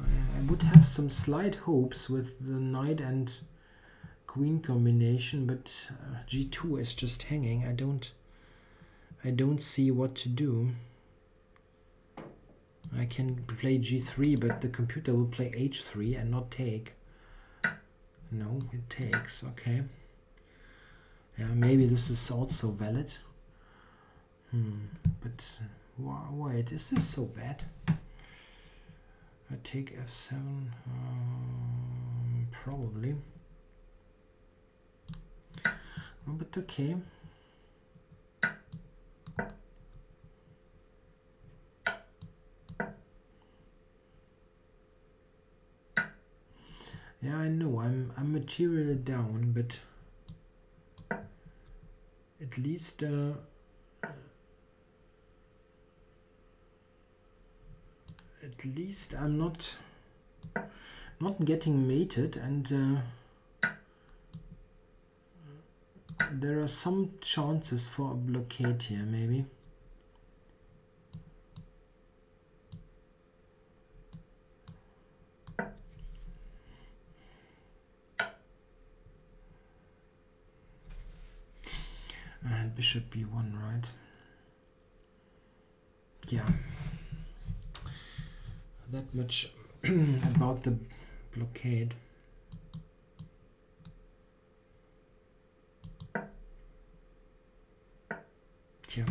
S1: I would have some slight hopes with the knight and queen combination, but g2 is just hanging. I don't see what to do. I can play g3, but the computer will play h3 and not take. No, it takes. Okay. Yeah, maybe this is also valid. But wait, is this so bad? I take f7, probably. Oh, but okay. Yeah, I know I'm materially down, but at least I'm not getting mated, and there are some chances for a blockade here, maybe. And bishop b1, right? Yeah. That much about the blockade. Yeah.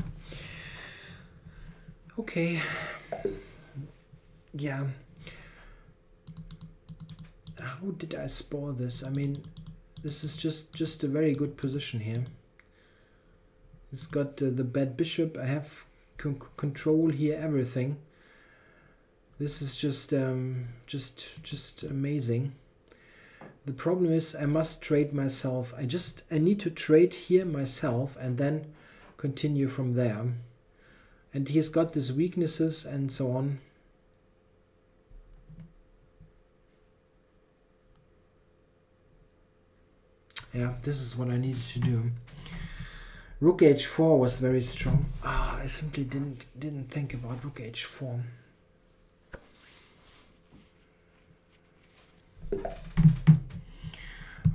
S1: Okay. Yeah. How did I spoil this? I mean, this is just a very good position here. It's got the bad bishop. I have control here, everything. This is just amazing. The problem is I must trade myself. I need to trade here myself and then continue from there. And he's got these weaknesses and so on. Yeah, this is what I needed to do. Rook h4 was very strong. I simply didn't think about rook h4.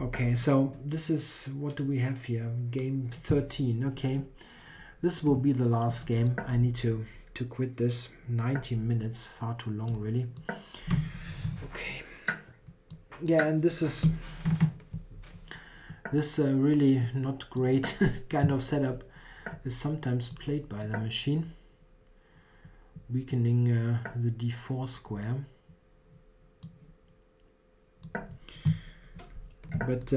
S1: Okay, so this is, what do we have here? Game 13. Okay, this will be the last game. I need to quit this. 90 minutes, far too long, really. Okay. Yeah, and this is really not great kind of setup is sometimes played by the machine, weakening the d4 square. But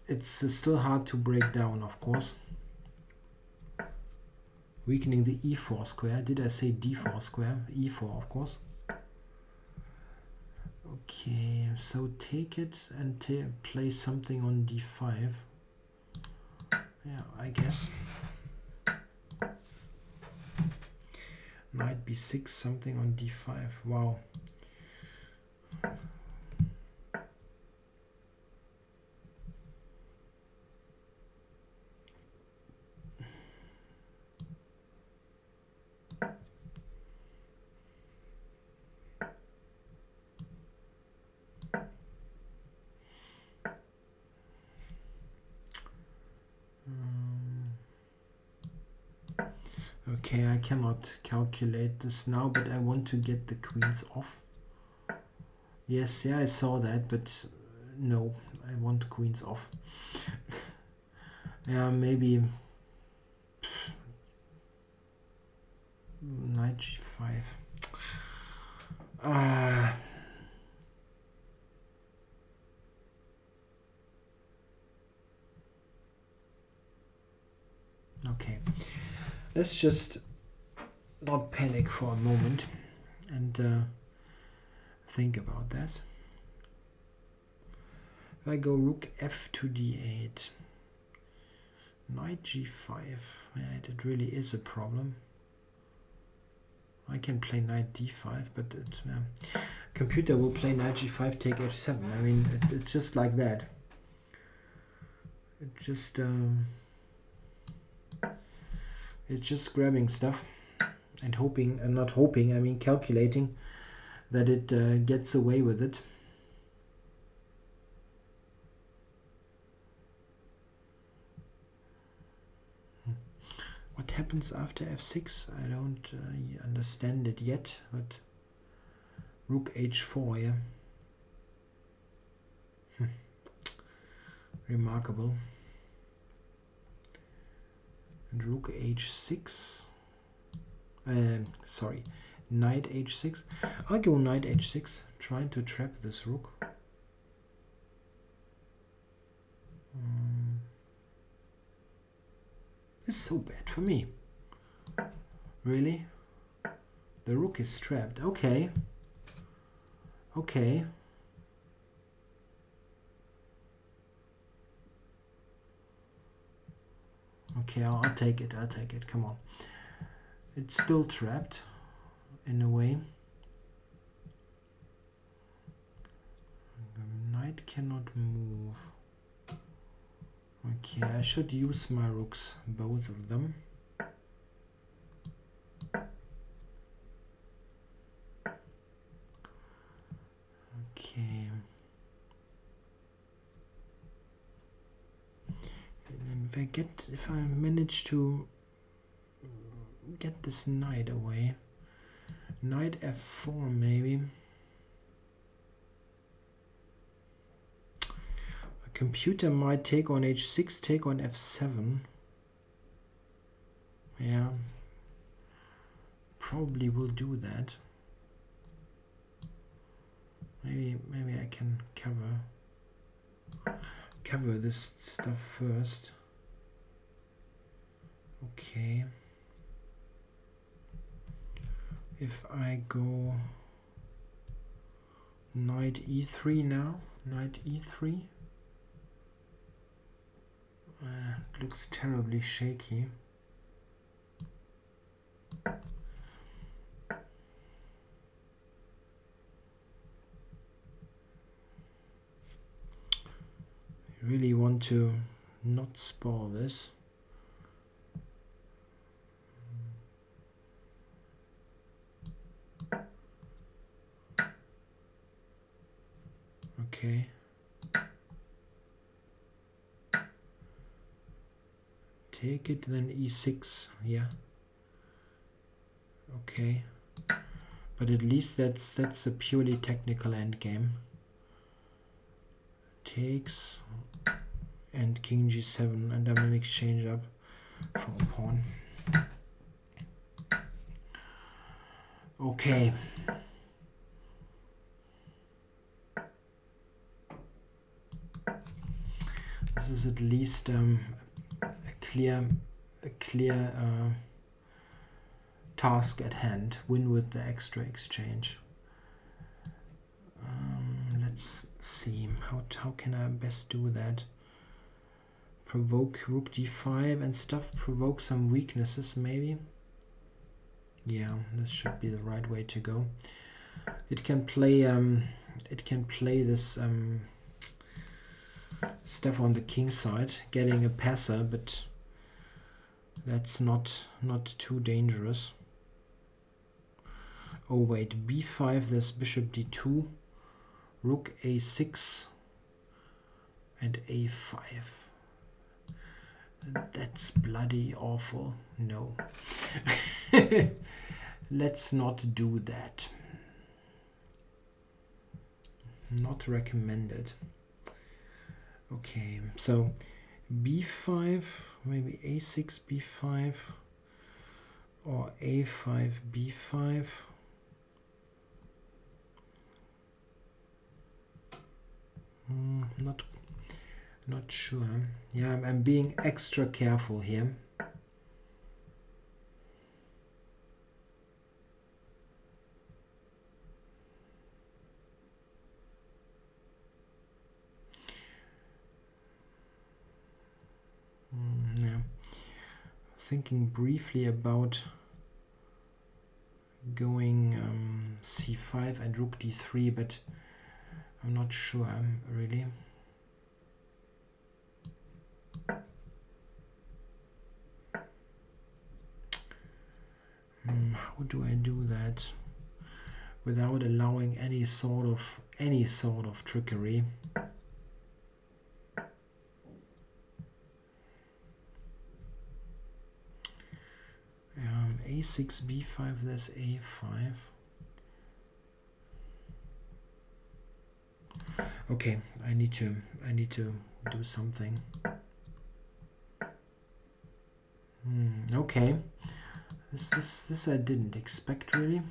S1: it's still hard to break down, of course. Weakening the e4 square. Did I say d4 square? e4, of course. Okay, so take it and play something on d5. Yeah, I guess. Knight b6, something on d5. Wow. Okay, I cannot calculate this now, but I want to get the queens off. Yes, yeah, I saw that, but no, I want queens off. Yeah, maybe knight g5. Okay, let's just not panic for a moment and think about that. If I go rook f to d8, knight g5, yeah, it really is a problem. I can play knight d5, but computer will play knight g5, take h7. I mean, it's just like that. It's just grabbing stuff and hoping, and not hoping, I mean calculating that it gets away with it. What happens after f6? I don't understand it yet, but rook h4, yeah. Remarkable. And rook h6. Sorry, knight h6. I'll go knight h6, trying to trap this rook. It's so bad for me. Really? The rook is trapped. Okay. Okay. Okay, I'll take it. I'll take it. Come on. It's still trapped in a way. Knight cannot move. Okay, I should use my rooks, both of them. Okay. And then if I manage to get this knight away, knight f4 maybe. Computer might take on h6, take on f7. Yeah, probably will do that. Maybe I can cover this stuff first. Okay. If I go knight e3 now, knight e3. It looks terribly shaky. I really want to not spoil this. Okay. Take it, then e6, yeah. Okay. But at least that's a purely technical endgame. Takes and king g7, and I'm an exchange up for a pawn. Okay. This is at least a clear task at hand. Win with the extra exchange. Let's see, how can I best do that? Provoke rook d5 and stuff. Provoke some weaknesses maybe. Yeah, this should be the right way to go. It can play this stuff on the king side, getting a passer, but that's not too dangerous. Oh wait, b5, there's bishop d2, rook a6 and a5. That's bloody awful. No. Let's not do that. Not recommended. Okay, so b5, maybe a6 b5 or a5 b5. Not sure. Yeah, I'm being extra careful here. thinking briefly about going c5 and rook d3, but I'm not sure really. How do I do that without allowing any sort of trickery? A6, b5, there's a5. Okay, I need to do something. Okay, this I didn't expect really.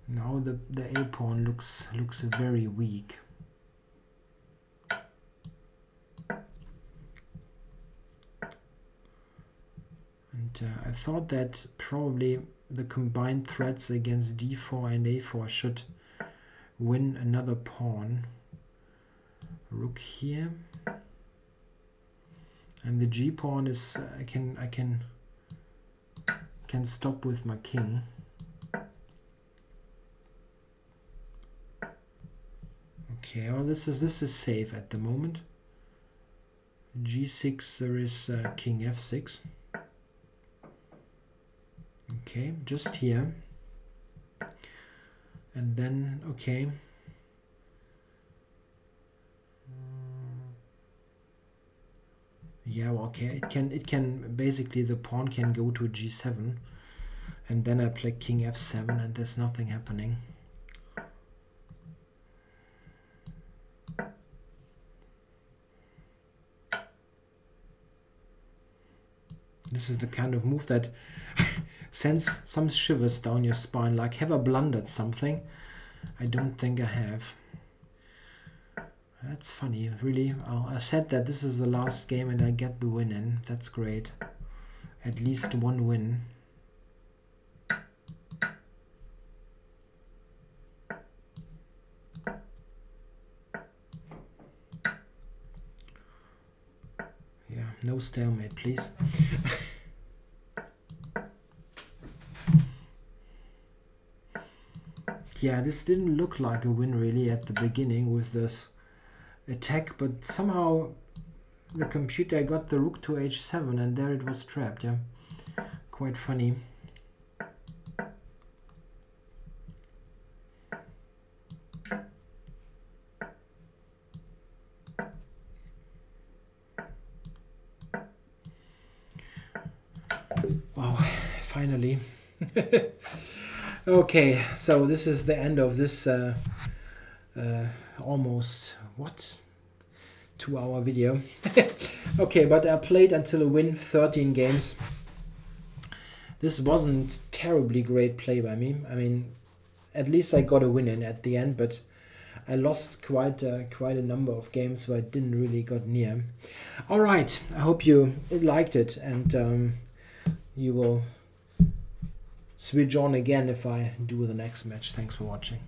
S1: Now the a pawn looks very weak. And I thought that probably the combined threats against d4 and a4 should win another pawn. Rook here, and the g pawn is I can stop with my king. Okay, well this is safe at the moment. g6, there is king f6. Okay, just here, and then okay. Yeah, well, okay. It can basically, the pawn can go to g7, and then I play king f7, and there's nothing happening. This is the kind of move that sends some shivers down your spine, like, have I blundered something? I don't think I have. That's funny, really. I said that this is the last game and I get the win in. That's great. At least one win. Yeah, no stalemate, please. Yeah, this didn't look like a win really at the beginning with this attack, but somehow the computer got the rook to h7 and there it was trapped. Yeah, quite funny. Wow, finally. Okay, so this is the end of this almost, what, 2-hour video. Okay, but I played until a win, 13 games. This wasn't terribly great play by me. I mean, at least I got a win in at the end, but I lost quite a number of games where I didn't really got near. All right, I hope you liked it, and you will switch on again if I do the next match. Thanks for watching.